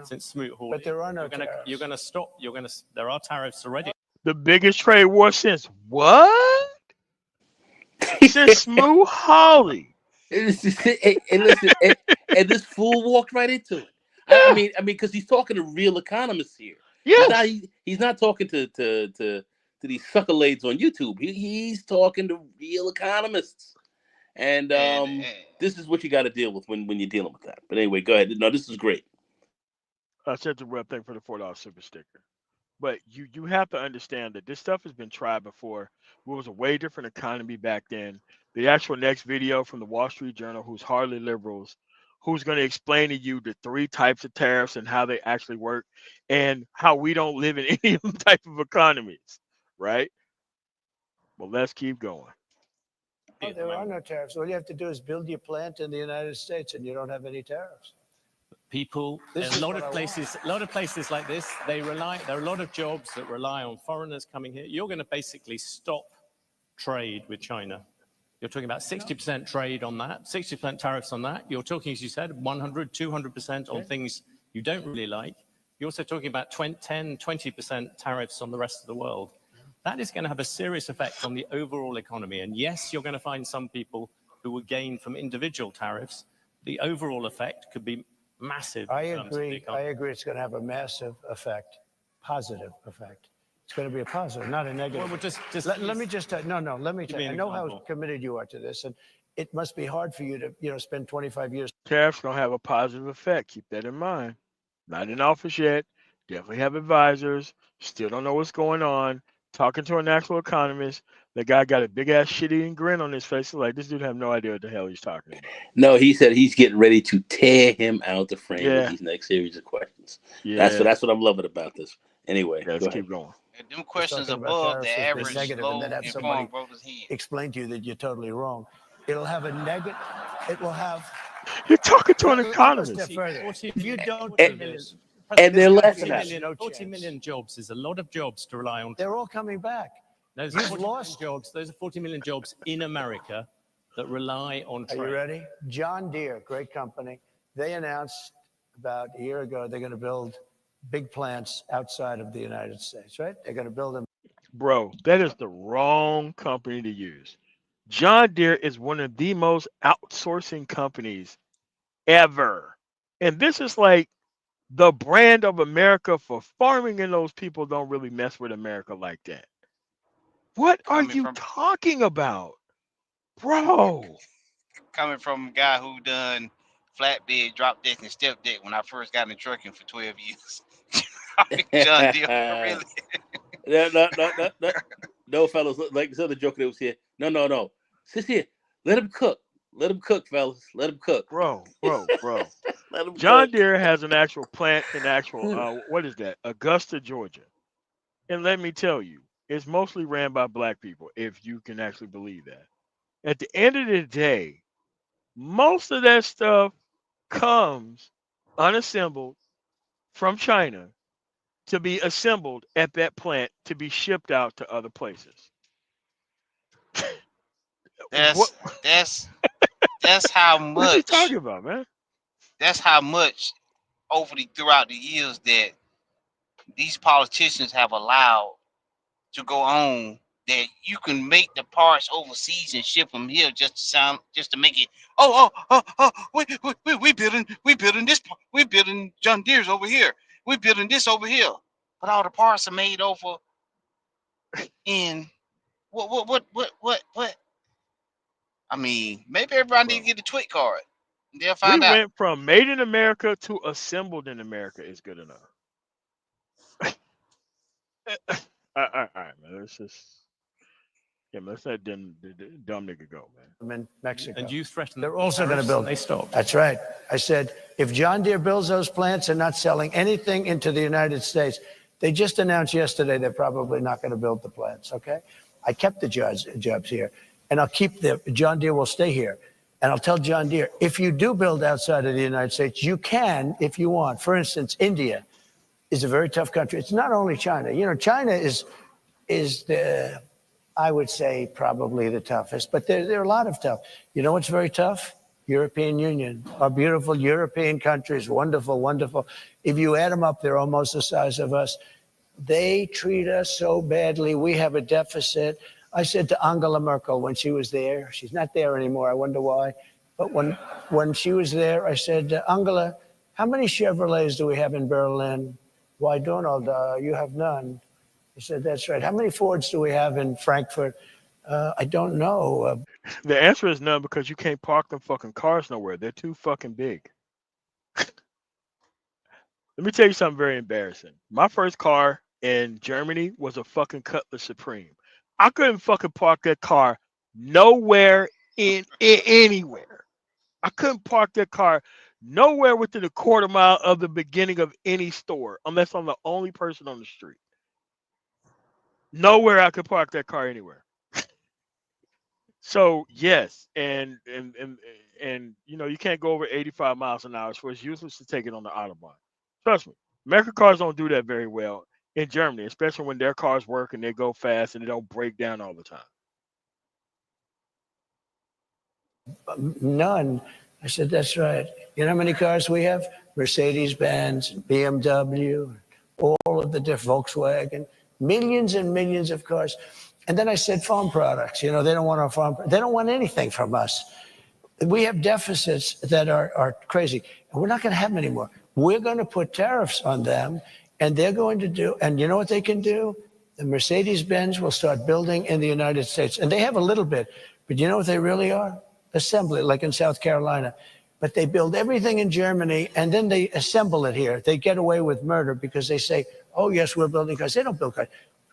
[SPEAKER 6] since Smoot-Hawley.
[SPEAKER 5] But there are no tariffs.
[SPEAKER 6] You're going to stop. There are tariffs already.
[SPEAKER 1] The biggest trade war since what? Since Smoot-Hawley.
[SPEAKER 2] And listen, and this fool walked right into it. I mean, because he's talking to real economists here.
[SPEAKER 1] Yes.
[SPEAKER 2] He's not talking to these suckalades on YouTube. He's talking to real economists. And this is what you got to deal with when you're dealing with that. But anyway, go ahead. No, this is great.
[SPEAKER 1] I said the web thing for the $4 super sticker. But you have to understand that this stuff has been tried before. It was a way different economy back then. The actual next video from the Wall Street Journal, who's hardly liberals, who's going to explain to you the 3 types of tariffs and how they actually work and how we don't live in any type of economies, right? Well, let's keep going.
[SPEAKER 5] Oh, there are no tariffs. All you have to do is build your plant in the United States, and you don't have any tariffs.
[SPEAKER 6] People, a lot of places like this, there are a lot of jobs that rely on foreigners coming here. You're going to basically stop trade with China. You're talking about 60% trade on that, 60% tariffs on that. You're talking, as you said, 100, 200% on things you don't really like. You're also talking about 10, 20% tariffs on the rest of the world. That is going to have a serious effect on the overall economy. And yes, you're going to find some people who will gain from individual tariffs. The overall effect could be massive.
[SPEAKER 5] I agree. It's going to have a massive effect, positive effect. It's going to be a positive, not a negative.
[SPEAKER 6] Well,
[SPEAKER 5] let me just no. Let me tell you. I know how committed you are to this, and it must be hard for you to spend 25 years.
[SPEAKER 1] Tariffs gonna have a positive effect. Keep that in mind. Not in office yet. Definitely have advisors. Still don't know what's going on. Talking to an actual economist. The guy got a big ass shit-eating grin on his face. Like, this dude have no idea what the hell he's talking about.
[SPEAKER 2] No, he said he's getting ready to tear him out the frame with these next series of questions.
[SPEAKER 1] Yeah.
[SPEAKER 2] That's what I'm loving about this. Anyway,
[SPEAKER 1] let's keep going.
[SPEAKER 3] And them questions above the average low informed voter's head.
[SPEAKER 5] Explain to you that you're totally wrong. It'll have a negative. It will have.
[SPEAKER 1] You're talking to an economist.
[SPEAKER 5] If you don't,
[SPEAKER 2] and they're laughing at
[SPEAKER 6] 40 million jobs is a lot of jobs to rely on.
[SPEAKER 5] They're all coming back.
[SPEAKER 6] You've lost jobs. Those are 40 million jobs in America that rely on trade.
[SPEAKER 5] Are you ready? John Deere, great company. They announced about a year ago they're going to build big plants outside of the United States, right? They're going to build them.
[SPEAKER 1] Bro, that is the wrong company to use. John Deere is one of the most outsourcing companies ever. And this is like the brand of America for farming, and those people don't really mess with America like that. What are you talking about? Bro.
[SPEAKER 3] Coming from a guy who done flatbed, drop deck, and step deck when I first got in trucking for 12 years. John Deere, really?
[SPEAKER 2] No, fellas, like this other joke that was here. No. Sit here. Let him cook. Let him cook, fellas. Let him cook.
[SPEAKER 1] Bro.
[SPEAKER 2] Let him
[SPEAKER 1] John
[SPEAKER 2] cook.
[SPEAKER 1] Deere has an actual plant in what is that? Augusta, Georgia. And let me tell you, it's mostly ran by black people, if you can actually believe that. At the end of the day, most of that stuff comes unassembled from China to be assembled at that plant to be shipped out to other places. What
[SPEAKER 3] That's how
[SPEAKER 1] what are you
[SPEAKER 3] much.
[SPEAKER 1] talking about, man?
[SPEAKER 3] That's how much throughout the years that these politicians have allowed to go on, that you can make the parts overseas and ship them here just to make it. We building this. We building John Deere's over here. We building this over here. But all the parts are made over in what? I mean, maybe everybody need to get a tweet card. They'll
[SPEAKER 1] We
[SPEAKER 3] find out.
[SPEAKER 1] went from made in America to assembled in America is good enough. All right, man. Let's just let's let the dumb nigga go, man.
[SPEAKER 5] In Mexico.
[SPEAKER 6] And you threatened
[SPEAKER 5] They're also going to build.
[SPEAKER 6] They stopped.
[SPEAKER 5] That's right. I said, if John Deere builds those plants, they're not selling anything into the United States. They just announced yesterday they're probably not going to build the plants, okay? I kept the jobs here, and I'll keep John Deere will stay here. And I'll tell John Deere, if you do build outside of the United States, you can if you want. For instance, India is a very tough country. It's not only China. You know, China is the, I would say, probably the toughest, but there are a lot of tough. You know what's very tough? European Union, our beautiful European countries, wonderful, wonderful. If you add them up, they're almost the size of us. They treat us so badly. We have a deficit. I said to Angela Merkel when she was there, she's not there anymore, I wonder why, but when she was there, I said, Angela, how many Chevrolets do we have in Berlin? Why, Donald, you have none. He said, that's right. How many Fords do we have in Frankfurt? I don't know.
[SPEAKER 1] The answer is none, because you can't park them fucking cars nowhere. They're too fucking big. Let me tell you something very embarrassing. My first car in Germany was a fucking Cutlass Supreme. I couldn't fucking park that car nowhere in anywhere. I couldn't park that car nowhere within a quarter mile of the beginning of any store, unless I'm the only person on the street. Nowhere I could park that car anywhere. So yes, and you know, you can't go over 85 miles an hour, so it's useless to take it on the Autobahn. Trust me, American cars don't do that very well in Germany, especially when their cars work and they go fast and they don't break down all the time.
[SPEAKER 5] None. I said, that's right. You know how many cars we have? Mercedes-Benz, BMW, all of the different Volkswagen, millions and millions of cars. And then I said, farm products. You know, they don't want our farm. They don't want anything from us. We have deficits that are crazy. And we're not going to have them anymore. We're going to put tariffs on them, and they're going to do, and you know what they can do? The Mercedes-Benz will start building in the United States. And they have a little bit, but you know what they really are? Assembly, like in South Carolina. But they build everything in Germany, and then they assemble it here. They get away with murder because they say, oh, yes, we're building cars. They don't build cars.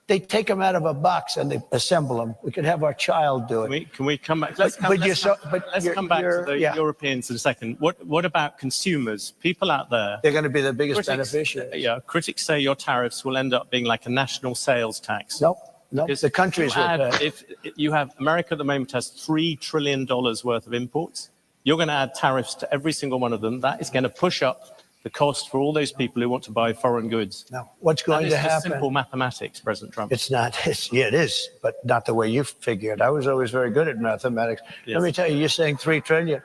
[SPEAKER 5] They take them out of a box and they assemble them. We could have our child do it.
[SPEAKER 6] Can we come back? Let's come back to the Europeans in a second. What about consumers? People out there.
[SPEAKER 5] They're going to be the biggest beneficiaries.
[SPEAKER 6] Yeah, critics say your tariffs will end up being like a national sales tax.
[SPEAKER 5] Nope. The countries will pay.
[SPEAKER 6] If you have America at the moment has $3 trillion worth of imports, you're going to add tariffs to every single one of them. That is going to push up the cost for all those people who want to buy foreign goods.
[SPEAKER 5] Now, what's going to happen?
[SPEAKER 6] Simple mathematics, President Trump.
[SPEAKER 5] It's not. Yeah, it is, but not the way you figured. I was always very good at mathematics. Yes. Let me tell you, you're saying $3 trillion.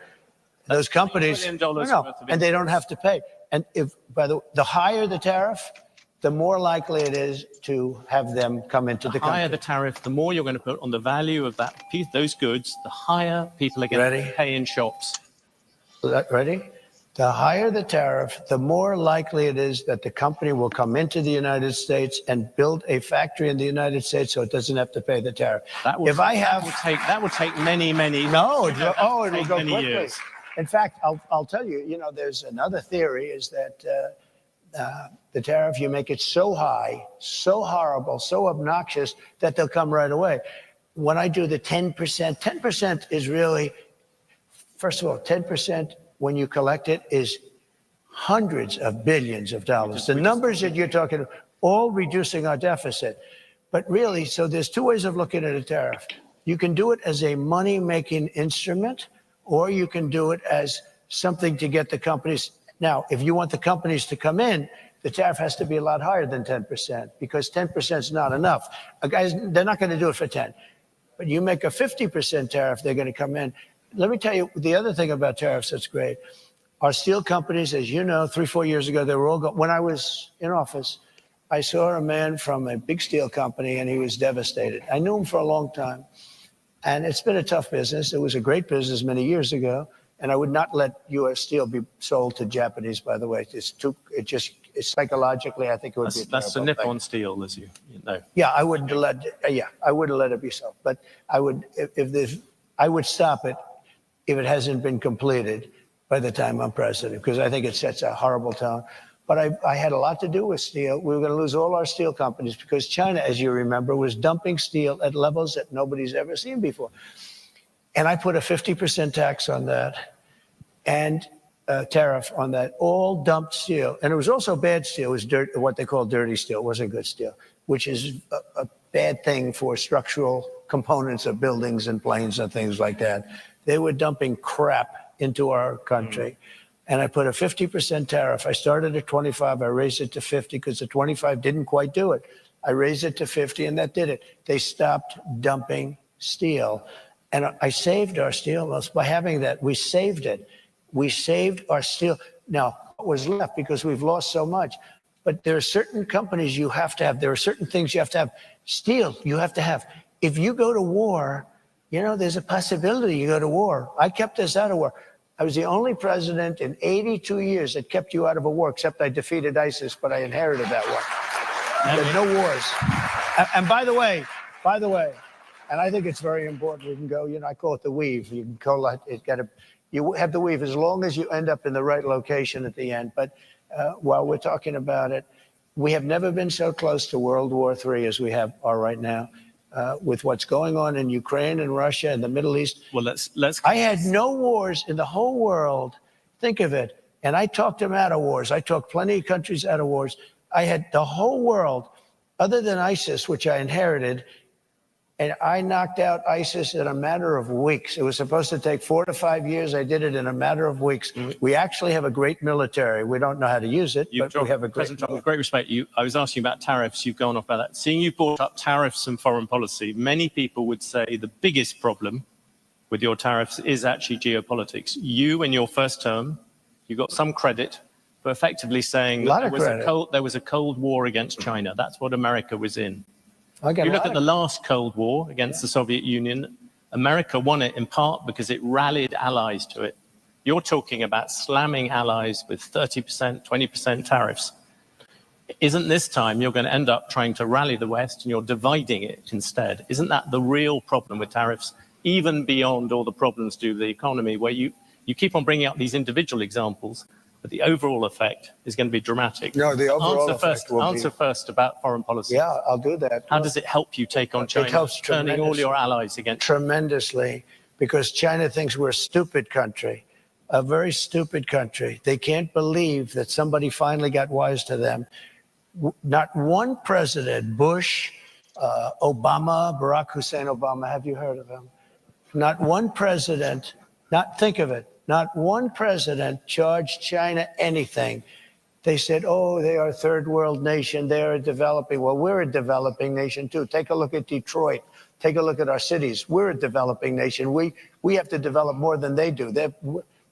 [SPEAKER 5] Those companies, and they don't have to pay. And if, by the higher the tariff, the more likely it is to have them come into the country.
[SPEAKER 6] The higher the tariff, the more you're going to put on the value of that piece, those goods, the higher people are going to pay in shops.
[SPEAKER 5] Ready? The higher the tariff, the more likely it is that the company will come into the United States and build a factory in the United States so it doesn't have to pay the tariff.
[SPEAKER 6] That will take many.
[SPEAKER 5] No, it will go quickly.
[SPEAKER 6] Years.
[SPEAKER 5] In fact, I'll tell you, you know, there's another theory is that the tariff, you make it so high, so horrible, so obnoxious that they'll come right away. When I do the 10%, 10% is really, first of all, 10%, when you collect it, is hundreds of billions of dollars. The numbers that you're talking about, all reducing our deficit. But really, so there's two ways of looking at a tariff. You can do it as a money-making instrument, or you can do it as something to get the companies. Now, if you want the companies to come in, the tariff has to be a lot higher than 10% because 10% is not enough. Guys, they're not going to do it for 10. But you make a 50% tariff, they're going to come in. Let me tell you the other thing about tariffs that's great. Our steel companies, as you know, 3-4 years ago, they were all when I was in office, I saw a man from a big steel company and he was devastated. I knew him for a long time. And it's been a tough business. It was a great business many years ago. And I would not let U.S. steel be sold to Japanese, by the way. It's psychologically, I think it would be a
[SPEAKER 6] That's the Nippon steel, as you know.
[SPEAKER 5] Yeah, I wouldn't let it be sold. But I would, I would stop it if it hasn't been completed by the time I'm president, because I think it sets a horrible tone. But I had a lot to do with steel. We were going to lose all our steel companies because China, as you remember, was dumping steel at levels that nobody's ever seen before. And I put a 50% tax on that and a tariff on that, all dumped steel. And it was also bad steel. It was what they call dirty steel. It wasn't good steel, which is a bad thing for structural components of buildings and planes and things like that. They were dumping crap into our country. And I put a 50% tariff. I started at 25. I raised it to 50 because the 25 didn't quite do it. I raised it to 50 and that did it. They stopped dumping steel. And I saved our steel mills by having that. We saved it. We saved our steel. Now, what was left because we've lost so much? But there are certain companies you have to have. There are certain things you have to have. Steel, you have to have. If you go to war, you know, there's a possibility you go to war. I kept us out of war. I was the only president in 82 years that kept you out of a war, except I defeated ISIS, but I inherited that war. There's no wars. And by the way, and I think it's very important. We can go, you know, I call it the weave. You can call it, you have the weave as long as you end up in the right location at the end. But while we're talking about it, we have never been so close to World War III as we are right now. With what's going on in Ukraine and Russia and the Middle East.
[SPEAKER 6] Well, let's.
[SPEAKER 5] I had no wars in the whole world. Think of it. And I talked them out of wars. I talked plenty of countries out of wars. I had the whole world, other than ISIS, which I inherited, and I knocked out ISIS in a matter of weeks. It was supposed to take 4 to 5 years. I did it in a matter of weeks. We actually have a great military. We don't know how to use it, but we have a great military.
[SPEAKER 6] With great respect, I was asking about tariffs. You've gone off about that. Seeing you brought up tariffs and foreign policy, many people would say the biggest problem with your tariffs is actually geopolitics. You, in your first term, you got some credit for effectively saying that there was a Cold War against China. That's what America was in. You look at the last Cold War against the Soviet Union, America won it in part because it rallied allies to it. You're talking about slamming allies with 30%, 20% tariffs. Isn't this time you're going to end up trying to rally the West and you're dividing it instead? Isn't that the real problem with tariffs, even beyond all the problems to the economy, where you keep on bringing up these individual examples, but the overall effect is going to be dramatic?
[SPEAKER 5] No, the overall effect will be...
[SPEAKER 6] Answer first about foreign policy.
[SPEAKER 5] Yeah, I'll do that.
[SPEAKER 6] How does it help you take on China?
[SPEAKER 5] It helps
[SPEAKER 6] turning all your allies against
[SPEAKER 5] tremendously, because China thinks we're a stupid country, a very stupid country. They can't believe that somebody finally got wise to them. Not one president, Bush, Obama, Barack Hussein Obama, have you heard of him? Not one president, think of it, not one president charged China anything. They said, oh, they are a third world nation. They are developing. Well, we're a developing nation, too. Take a look at Detroit. Take a look at our cities. We're a developing nation. We have to develop more than they do.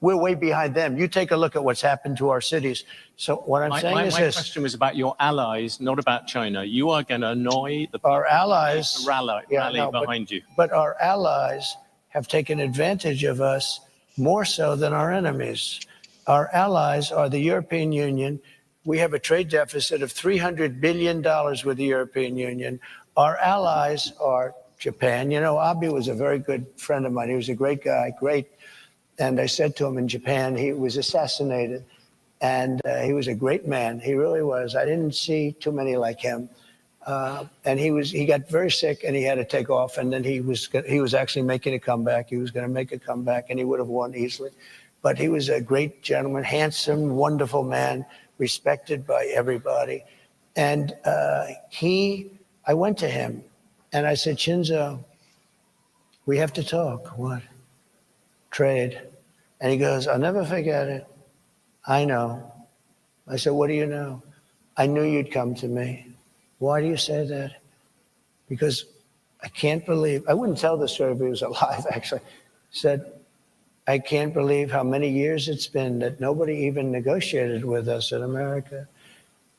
[SPEAKER 5] We're way behind them. You take a look at what's happened to our cities. So what I'm saying is this.
[SPEAKER 6] My question was about your allies, not about China. You are going to annoy
[SPEAKER 5] our allies.
[SPEAKER 6] Rally behind you.
[SPEAKER 5] But our allies have taken advantage of us more so than our enemies. Our allies are the European Union. We have a trade deficit of $300 billion with the European Union. Our allies are Japan. You know, Abe was a very good friend of mine. He was a great guy, great. And I said to him in Japan, he was assassinated. And he was a great man. He really was. I didn't see too many like him. And he got very sick and he had to take off. And then he was actually making a comeback. He was going to make a comeback and he would have won easily. But he was a great gentleman, handsome, wonderful man, respected by everybody. And I went to him and I said, Shinzo, we have to talk. What? Trade. And he goes, I'll never forget it. I know. I said, what do you know? I knew you'd come to me. Why do you say that? Because I can't believe, I wouldn't tell the story if he was alive, actually. Said, I can't believe how many years it's been that nobody even negotiated with us in America.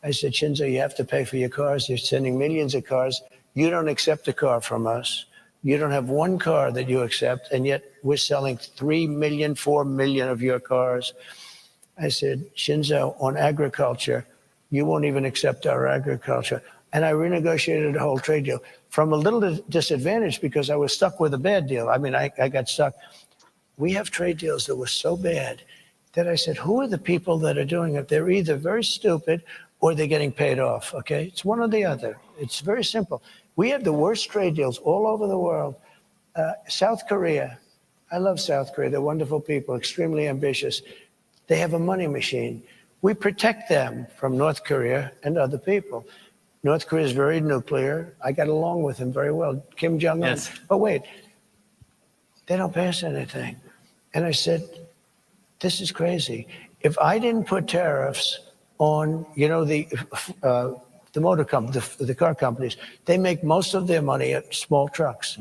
[SPEAKER 5] I said, Shinzo, you have to pay for your cars. You're sending millions of cars. You don't accept a car from us. You don't have one car that you accept, and yet we're selling 3 million, 4 million of your cars. I said, Shinzo, on agriculture, you won't even accept our agriculture. And I renegotiated the whole trade deal from a little disadvantage because I was stuck with a bad deal. I mean, I got stuck. We have trade deals that were so bad that I said, who are the people that are doing it? They're either very stupid or they're getting paid off, okay? It's one or the other. It's very simple. We have the worst trade deals all over the world. South Korea, I love South Korea. They're wonderful people, extremely ambitious. They have a money machine. We protect them from North Korea and other people. North Korea is very nuclear. I got along with him very well. Kim Jong-un.
[SPEAKER 6] Yes.
[SPEAKER 5] But wait, they don't pass anything. And I said, this is crazy. If I didn't put tariffs on, you know, the motor companies, the car companies, they make most of their money at small trucks.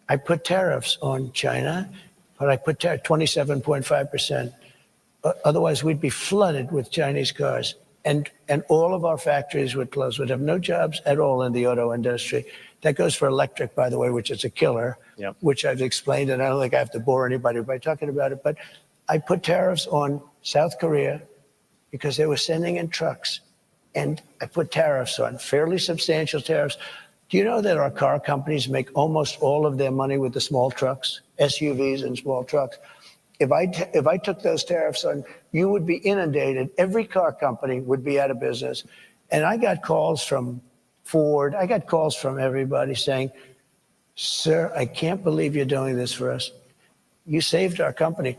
[SPEAKER 5] I put tariffs on China, but I put 27.5%. Otherwise, we'd be flooded with Chinese cars. And all of our factories would close. We'd have no jobs at all in the auto industry. That goes for electric, by the way, which is a killer, which I've explained, and I don't think I have to bore anybody by talking about it. But I put tariffs on South Korea because they were sending in trucks. And I put tariffs on, fairly substantial tariffs. Do you know that our car companies make almost all of their money with the small trucks, SUVs and small trucks? If I took those tariffs on, you would be inundated. Every car company would be out of business. And I got calls from Ford. I got calls from everybody saying, sir, I can't believe you're doing this for us. You saved our company.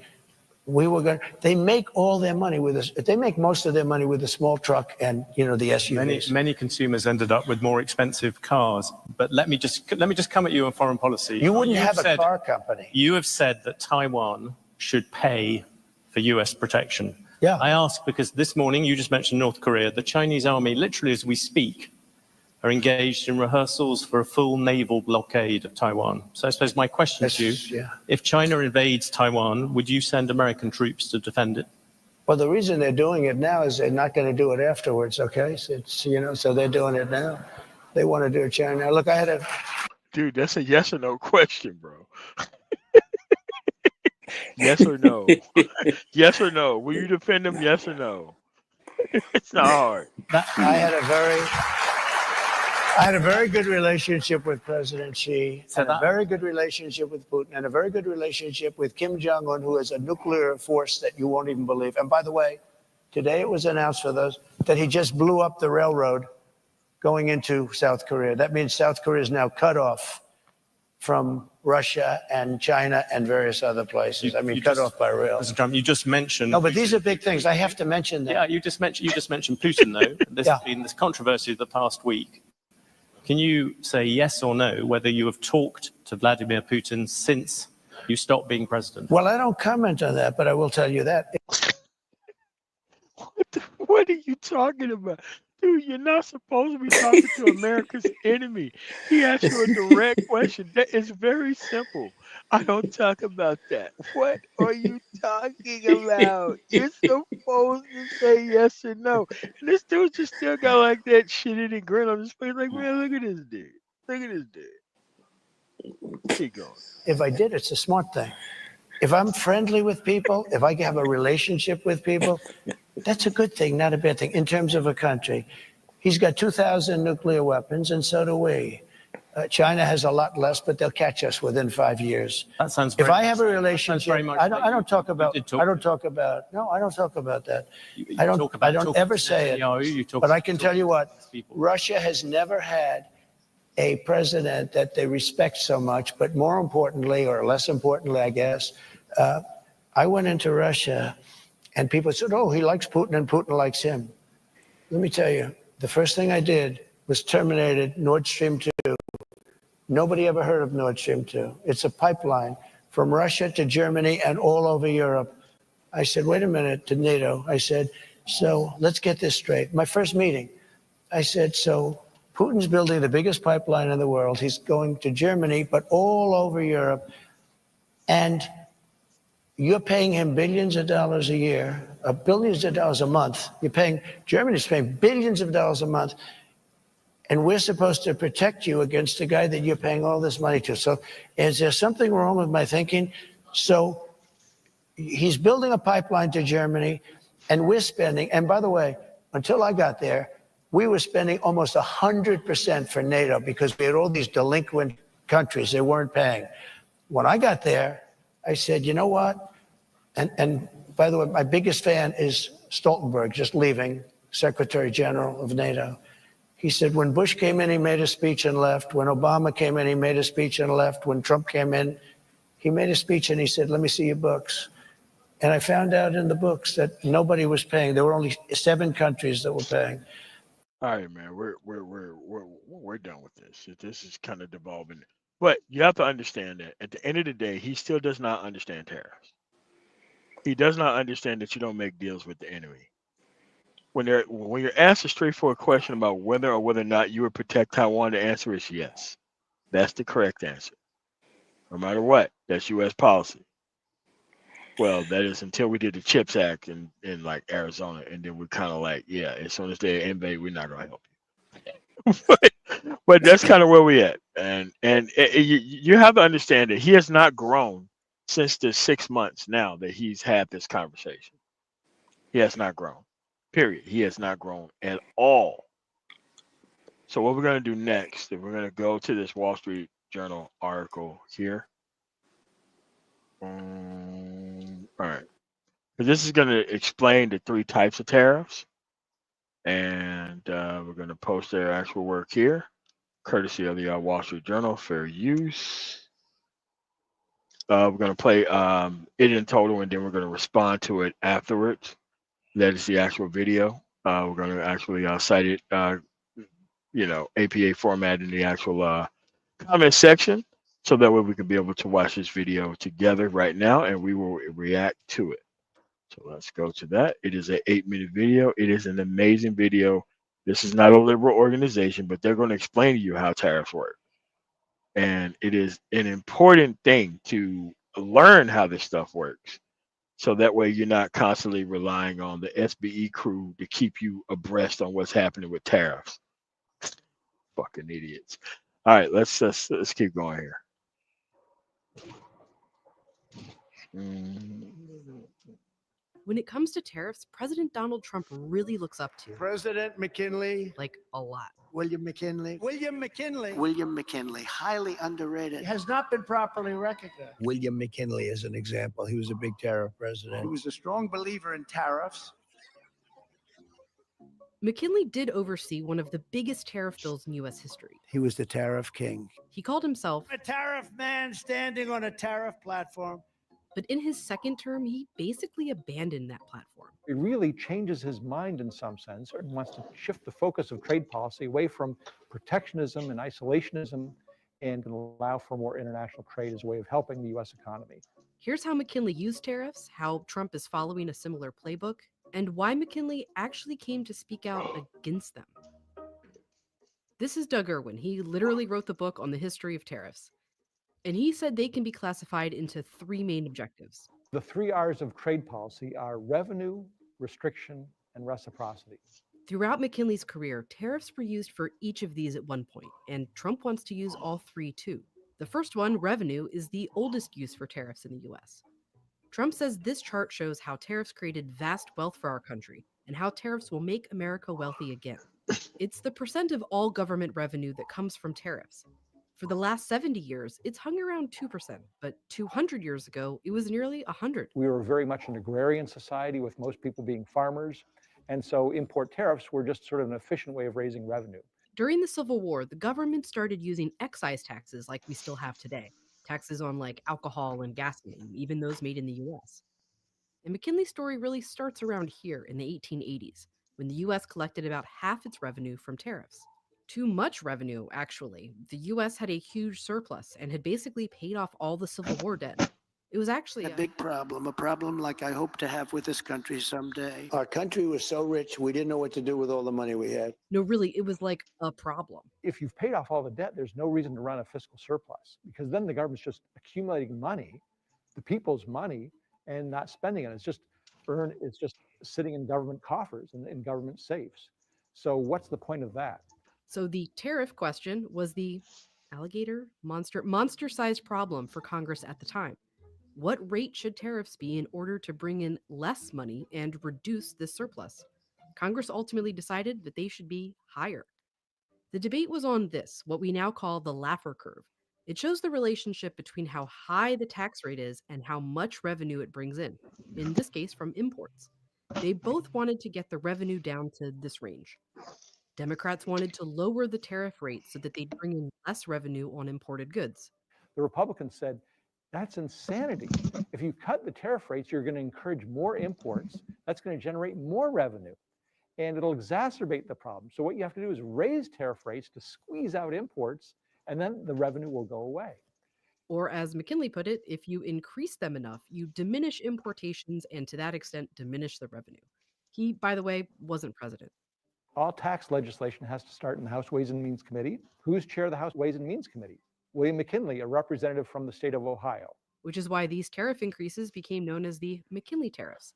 [SPEAKER 5] They make all their money with this. They make most of their money with the small truck and, you know, the SUVs.
[SPEAKER 6] Many consumers ended up with more expensive cars. But let me just come at you on foreign policy.
[SPEAKER 5] You wouldn't have a car company.
[SPEAKER 6] You have said that Taiwan should pay for US protection.
[SPEAKER 5] Yeah.
[SPEAKER 6] I ask because this morning you just mentioned North Korea. The Chinese army, literally as we speak, are engaged in rehearsals for a full naval blockade of Taiwan. So I suppose my question to you, if China invades Taiwan, would you send American troops to defend it?
[SPEAKER 5] Well, the reason they're doing it now is they're not going to do it afterwards, okay? So it's, you know, so they're doing it now. They want to do it China. Now, look, I had a...
[SPEAKER 1] Dude, that's a yes or no question, bro. Yes or no? Yes or no? Will you defend them? Yes or no? It's not hard.
[SPEAKER 5] I had a very good relationship with President Xi, and a very good relationship with Putin, and a very good relationship with Kim Jong-un, who is a nuclear force that you won't even believe. And by the way, today it was announced for those that he just blew up the railroad going into South Korea. That means South Korea is now cut off from Russia and China and various other places. Cut off by rail.
[SPEAKER 6] President Trump, you just mentioned...
[SPEAKER 5] No, but these are big things. I have to mention that.
[SPEAKER 6] Yeah, you just mentioned Putin, though. There's been this controversy of the past week. Can you say yes or no whether you have talked to Vladimir Putin since you stopped being president?
[SPEAKER 5] Well, I don't comment on that, but I will tell you that.
[SPEAKER 1] What are you talking about? Dude, you're not supposed to be talking to America's enemy. He asked you a direct question. That is very simple. I don't talk about that. What are you talking about? You're supposed to say yes or no. And this dude just still got like that shit-eating grin on his face. Like, man, look at this dude. Look at this dude. Keep going.
[SPEAKER 5] If I did, it's a smart thing. If I'm friendly with people, if I have a relationship with people, that's a good thing, not a bad thing, in terms of a country. He's got 2,000 nuclear weapons, and so do we. China has a lot less, but they'll catch us within 5 years.
[SPEAKER 6] That sounds
[SPEAKER 5] if
[SPEAKER 6] very
[SPEAKER 5] I have a relationship, I don't talk about that. I don't ever say it. But I can tell you what, Russia has never had a president that they respect so much, but more importantly, or less importantly, I guess, I went into Russia and people said, oh, he likes Putin and Putin likes him. Let me tell you, the first thing I did was terminated Nord Stream 2. Nobody ever heard of Nord Stream 2. It's a pipeline from Russia to Germany and all over Europe. I said, wait a minute, to NATO. I said, so let's get this straight. My first meeting, I said, so Putin's building the biggest pipeline in the world. He's going to Germany, but all over Europe. And you're paying him billions of dollars a year, billions of dollars a month. Germany's paying billions of dollars a month. And we're supposed to protect you against the guy that you're paying all this money to. So is there something wrong with my thinking? So he's building a pipeline to Germany, and we're spending, and by the way, until I got there, we were spending almost 100% for NATO because we had all these delinquent countries they weren't paying. When I got there, I said, you know what? And by the way, my biggest fan is Stoltenberg, just leaving, Secretary General of NATO. He said, when Bush came in, he made a speech and left. When Obama came in, he made a speech and left. When Trump came in, he made a speech and he said, let me see your books. And I found out in the books that nobody was paying. There were only 7 countries that were paying.
[SPEAKER 1] All right, man, we're done with this. This is kind of devolving. But you have to understand that at the end of the day, he still does not understand tariffs. He does not understand that you don't make deals with the enemy. When you're asked a straightforward question about whether or not you would protect Taiwan, the answer is yes. That's the correct answer. No matter what, that's U.S. policy. Well, that is until we did the CHIPS Act in like Arizona, and then we're kind of like, yeah, as soon as they invade, we're not going to help you. but that's kind of where we at, and you have to understand that he has not grown since the 6 months now that he's had this conversation. He has not grown. Period. He has not grown at all. So what we're going to do next is we're going to go to this Wall Street Journal article here. All right. So this is going to explain the 3 types of tariffs. And we're going to post their actual work here, courtesy of the Wall Street Journal, fair use. We're going to play it in total, and then we're going to respond to it afterwards. That is the actual video. We're going to actually cite it, APA format in the actual comment section, so that way we can be able to watch this video together right now, and we will react to it. So let's go to that. It is an 8-minute video. It is an amazing video. This is not a liberal organization, but they're going to explain to you how tariffs work. And it is an important thing to learn how this stuff works. So that way you're not constantly relying on the SBE crew to keep you abreast on what's happening with tariffs. Fucking idiots. All right, let's keep going here.
[SPEAKER 8] When it comes to tariffs, President Donald Trump really looks up to
[SPEAKER 5] President McKinley.
[SPEAKER 8] like a lot.
[SPEAKER 5] William McKinley. William McKinley. William McKinley, highly underrated. Has not been properly recognized. William McKinley is an example. He was a big tariff president. He was a strong believer in tariffs.
[SPEAKER 8] McKinley did oversee one of the biggest tariff bills in U.S. history.
[SPEAKER 5] He was the tariff king.
[SPEAKER 8] He called himself
[SPEAKER 5] A tariff man standing on a tariff platform.
[SPEAKER 8] but in his second term, he basically abandoned that platform.
[SPEAKER 9] It really changes his mind in some sense and wants to shift the focus of trade policy away from protectionism and isolationism and allow for more international trade as a way of helping the U.S. economy.
[SPEAKER 8] Here's how McKinley used tariffs, how Trump is following a similar playbook, and why McKinley actually came to speak out against them. This is Doug Irwin. He literally wrote the book on the history of tariffs. And he said they can be classified into 3 main objectives.
[SPEAKER 9] The 3 R's of trade policy are revenue, restriction, and reciprocity.
[SPEAKER 8] Throughout McKinley's career, tariffs were used for each of these at one point, and Trump wants to use all 3 too. The first one, revenue, is the oldest use for tariffs in the US. Trump says this chart shows how tariffs created vast wealth for our country and how tariffs will make America wealthy again. It's the percent of all government revenue that comes from tariffs. For the last 70 years, it's hung around 2%, but 200 years ago, it was nearly 100.
[SPEAKER 9] We were very much an agrarian society with most people being farmers, and so import tariffs were just sort of an efficient way of raising revenue.
[SPEAKER 8] During the Civil War, the government started using excise taxes like we still have today. Taxes on like alcohol and gasoline, even those made in the US. And McKinley's story really starts around here in the 1880s, when the US collected about half its revenue from tariffs. Too much revenue, actually. The US had a huge surplus and had basically paid off all the Civil War debt. It was actually
[SPEAKER 5] A big problem, a problem like I hope to have with this country someday. Our country was so rich, we didn't know what to do with all the money we had.
[SPEAKER 8] no, really, it was like a problem.
[SPEAKER 9] If you've paid off all the debt, there's no reason to run a fiscal surplus, because then the government's just accumulating money, the people's money, and not spending it. It's just sitting in government coffers and in government safes. So what's the point of that?
[SPEAKER 8] So the tariff question was the alligator monster-sized problem for Congress at the time. What rate should tariffs be in order to bring in less money and reduce this surplus? Congress ultimately decided that they should be higher. The debate was on this, what we now call the Laffer curve. It shows the relationship between how high the tax rate is and how much revenue it brings in this case from imports. They both wanted to get the revenue down to this range. Democrats wanted to lower the tariff rate so that they'd bring in less revenue on imported goods.
[SPEAKER 9] The Republicans said, that's insanity. If you cut the tariff rates, you're going to encourage more imports. That's going to generate more revenue, and it'll exacerbate the problem. So what you have to do is raise tariff rates to squeeze out imports, and then the revenue will go away.
[SPEAKER 8] Or as McKinley put it, if you increase them enough, you diminish importations and to that extent diminish the revenue. He, by the way, wasn't president.
[SPEAKER 9] All tax legislation has to start in the House Ways and Means Committee. Who's chair of the House Ways and Means Committee? William McKinley, a representative from the state of Ohio.
[SPEAKER 8] Which is why these tariff increases became known as the McKinley tariffs.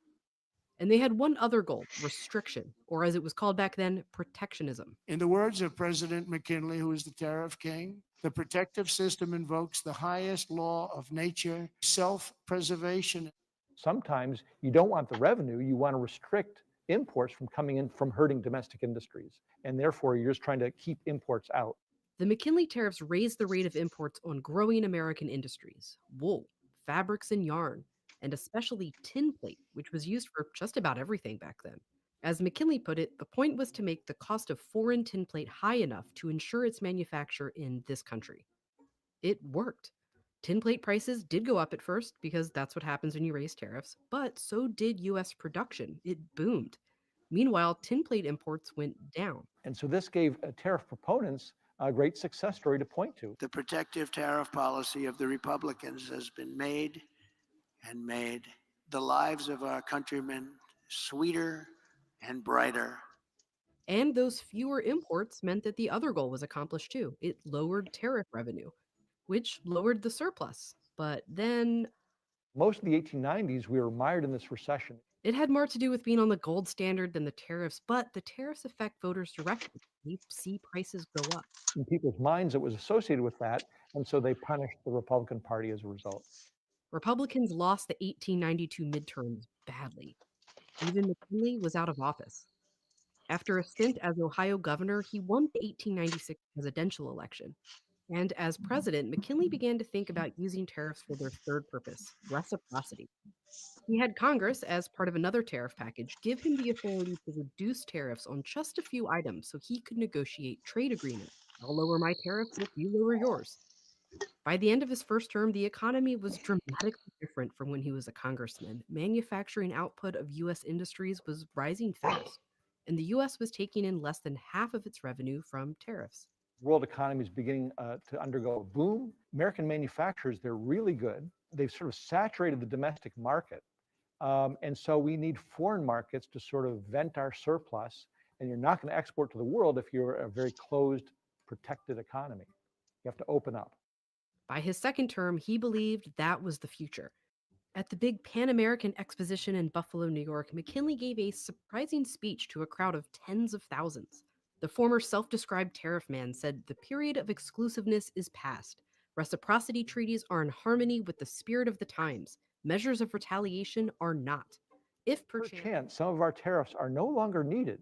[SPEAKER 8] And they had one other goal, restriction, or as it was called back then, protectionism.
[SPEAKER 10] In the words of President McKinley, who is the tariff king, the protective system invokes the highest law of nature, self-preservation.
[SPEAKER 9] Sometimes you don't want the revenue, you want to restrict imports from coming in from hurting domestic industries. And therefore, you're just trying to keep imports out.
[SPEAKER 8] The McKinley tariffs raised the rate of imports on growing American industries, wool, fabrics and yarn, and especially tin plate, which was used for just about everything back then. As McKinley put it, the point was to make the cost of foreign tin plate high enough to ensure its manufacture in this country. It worked. Tin plate prices did go up at first because that's what happens when you raise tariffs, but so did U.S. production. It boomed. Meanwhile, tin plate imports went down.
[SPEAKER 9] And so this gave tariff proponents a great success story to point to.
[SPEAKER 5] The protective tariff policy of the Republicans has been made and made the lives of our countrymen sweeter and brighter.
[SPEAKER 8] And those fewer imports meant that the other goal was accomplished too. It lowered tariff revenue, which lowered the surplus. But then
[SPEAKER 9] most of the 1890s, we were mired in this recession.
[SPEAKER 8] It had more to do with being on the gold standard than the tariffs, but the tariffs affect voters directly. They see prices go up.
[SPEAKER 9] In people's minds, it was associated with that, and so they punished the Republican Party as a result.
[SPEAKER 8] Republicans lost the 1892 midterms badly. Even McKinley was out of office. After a stint as Ohio governor, he won the 1896 presidential election. And as president, McKinley began to think about using tariffs for their third purpose, reciprocity. He had Congress, as part of another tariff package, give him the authority to reduce tariffs on just a few items so he could negotiate trade agreements. I'll lower my tariffs if you lower yours. By the end of his first term, the economy was dramatically different from when he was a congressman. Manufacturing output of U.S. industries was rising fast, and the U.S. was taking in less than half of its revenue from tariffs.
[SPEAKER 9] World economy is beginning to undergo a boom. American manufacturers, they're really good. They've sort of saturated the domestic market. And so we need foreign markets to sort of vent our surplus. And you're not going to export to the world if you're a very closed, protected economy. You have to open up.
[SPEAKER 8] By his second term, he believed that was the future. At the big Pan American Exposition in Buffalo, New York, McKinley gave a surprising speech to a crowd of tens of thousands. The former self-described tariff man said the period of exclusiveness is past. Reciprocity treaties are in harmony with the spirit of the times. Measures of retaliation are not. If
[SPEAKER 9] perchance some of our tariffs are no longer needed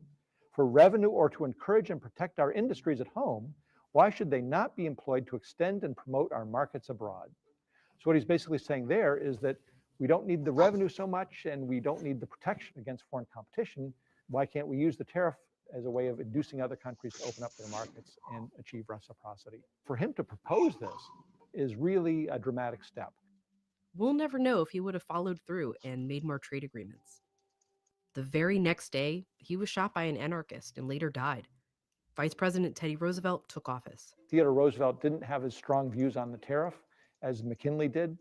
[SPEAKER 9] for revenue or to encourage and protect our industries at home, why should they not be employed to extend and promote our markets abroad? So what he's basically saying there is that we don't need the revenue so much and we don't need the protection against foreign competition. Why can't we use the tariff as a way of inducing other countries to open up their markets and achieve reciprocity? For him to propose this is really a dramatic step.
[SPEAKER 8] We'll never know if he would have followed through and made more trade agreements. The very next day, he was shot by an anarchist and later died. Vice President Teddy Roosevelt took office.
[SPEAKER 9] Theodore Roosevelt didn't have as strong views on the tariff as McKinley did,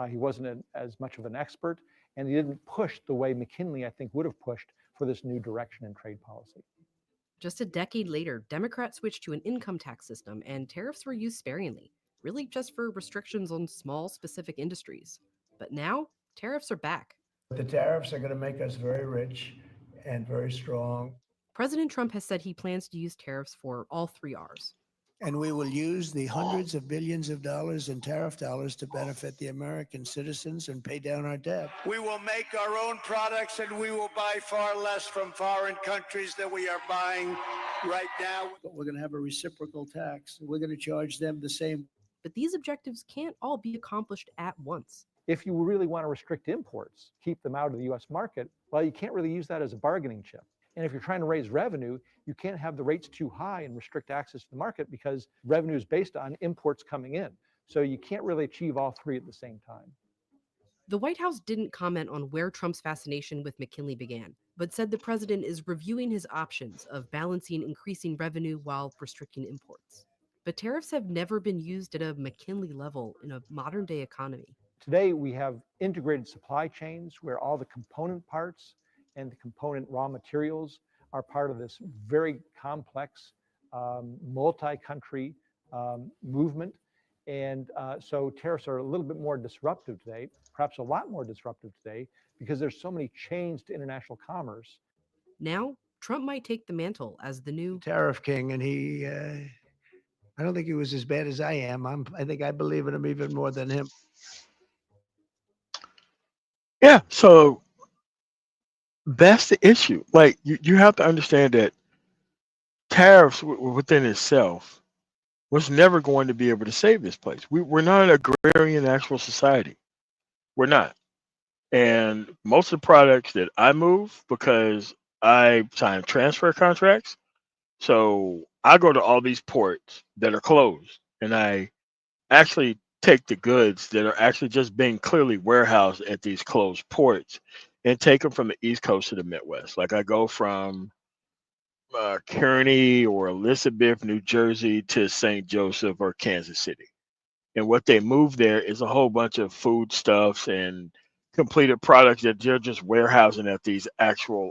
[SPEAKER 9] He wasn't as much of an expert, and he didn't push the way McKinley, I think, would have pushed for this new direction in trade policy.
[SPEAKER 8] Just a decade later, Democrats switched to an income tax system, and tariffs were used sparingly, really just for restrictions on small, specific industries. But now, tariffs are back.
[SPEAKER 5] The tariffs are going to make us very rich and very strong.
[SPEAKER 8] President Trump has said he plans to use tariffs for all 3 R's.
[SPEAKER 5] And we will use the hundreds of billions of dollars in tariff dollars to benefit the American citizens and pay down our debt. We will make our own products, and we will buy far less from foreign countries than we are buying right now. But we're going to have a reciprocal tax. We're going to charge them the same.
[SPEAKER 8] But these objectives can't all be accomplished at once.
[SPEAKER 9] If you really want to restrict imports, keep them out of the US market, well, you can't really use that as a bargaining chip. And if you're trying to raise revenue, you can't have the rates too high and restrict access to the market because revenue is based on imports coming in. So you can't really achieve all 3 at the same time.
[SPEAKER 8] The White House didn't comment on where Trump's fascination with McKinley began, but said the president is reviewing his options of balancing increasing revenue while restricting imports. But tariffs have never been used at a McKinley level in a modern-day economy.
[SPEAKER 9] Today, we have integrated supply chains where all the component parts and the component raw materials are part of this very complex multi-country movement. And so tariffs are a little bit more disruptive today, perhaps a lot more disruptive today, because there's so many chains to international commerce.
[SPEAKER 8] Now, Trump might take the mantle as the new
[SPEAKER 5] tariff king, and he, I don't think he was as bad as I am. I think I believe in him even more than him.
[SPEAKER 1] Yeah, so that's the issue. Like you have to understand that tariffs within itself was never going to be able to save this place. We're not an agrarian actual society. We're not. And most of the products that I move, because I sign transfer contracts, so I go to all these ports that are closed, and I actually take the goods that are actually just being clearly warehoused at these closed ports and take them from the East Coast to the Midwest. Like I go from Kearney or Elizabeth, New Jersey to St. Joseph or Kansas City. And what they move there is a whole bunch of foodstuffs and completed products that they're just warehousing at these actual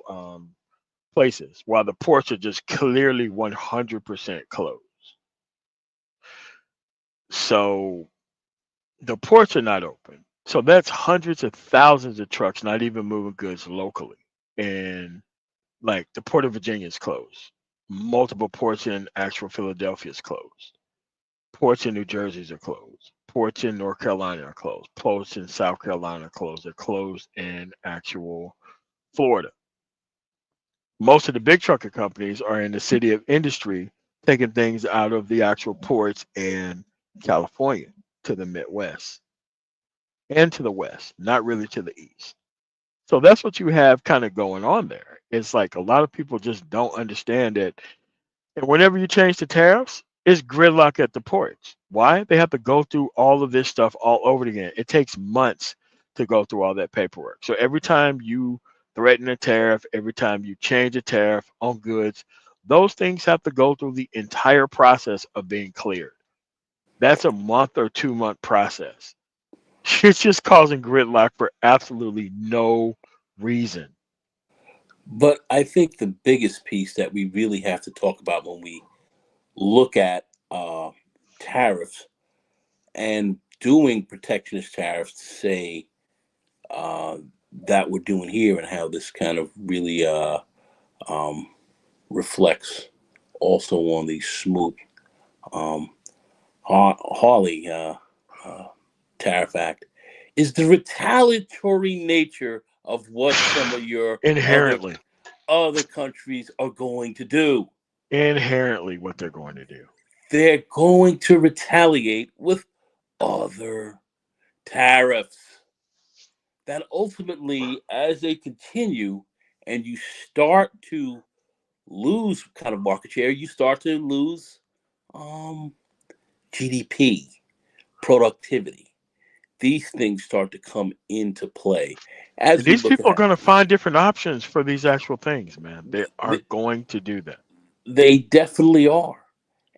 [SPEAKER 1] places, while the ports are just clearly 100% closed. So the ports are not open. So that's hundreds of thousands of trucks not even moving goods locally. And like the Port of Virginia is closed. Multiple ports in actual Philadelphia is closed. Ports in New Jersey are closed. Ports in North Carolina are closed. Ports in South Carolina are closed. They're closed in actual Florida. Most of the big trucking companies are in the city of industry, taking things out of the actual ports in California to the Midwest and to the West, not really to the East. So that's what you have kind of going on there. It's like a lot of people just don't understand it. And whenever you change the tariffs, it's gridlock at the ports. Why? They have to go through all of this stuff all over again. It takes months to go through all that paperwork. So every time you threaten a tariff, every time you change a tariff on goods, those things have to go through the entire process of being cleared. That's a month or 2 month process. It's just causing gridlock for absolutely no reason.
[SPEAKER 2] But I think the biggest piece that we really have to talk about when we look at tariffs and doing protectionist tariffs, to say that we're doing here, and how this kind of really reflects also on the Smoot-Hawley Tariff Act, is the retaliatory nature of what some of your
[SPEAKER 1] Inherently.
[SPEAKER 2] other countries are going to do.
[SPEAKER 1] Inherently what they're going to do.
[SPEAKER 2] They're going to retaliate with other tariffs that ultimately, as they continue and you start to lose kind of market share, you start to lose GDP, productivity. These things start to come into play. As
[SPEAKER 1] these people are going to find different options for these actual things, man. They are going to do that.
[SPEAKER 2] They definitely are.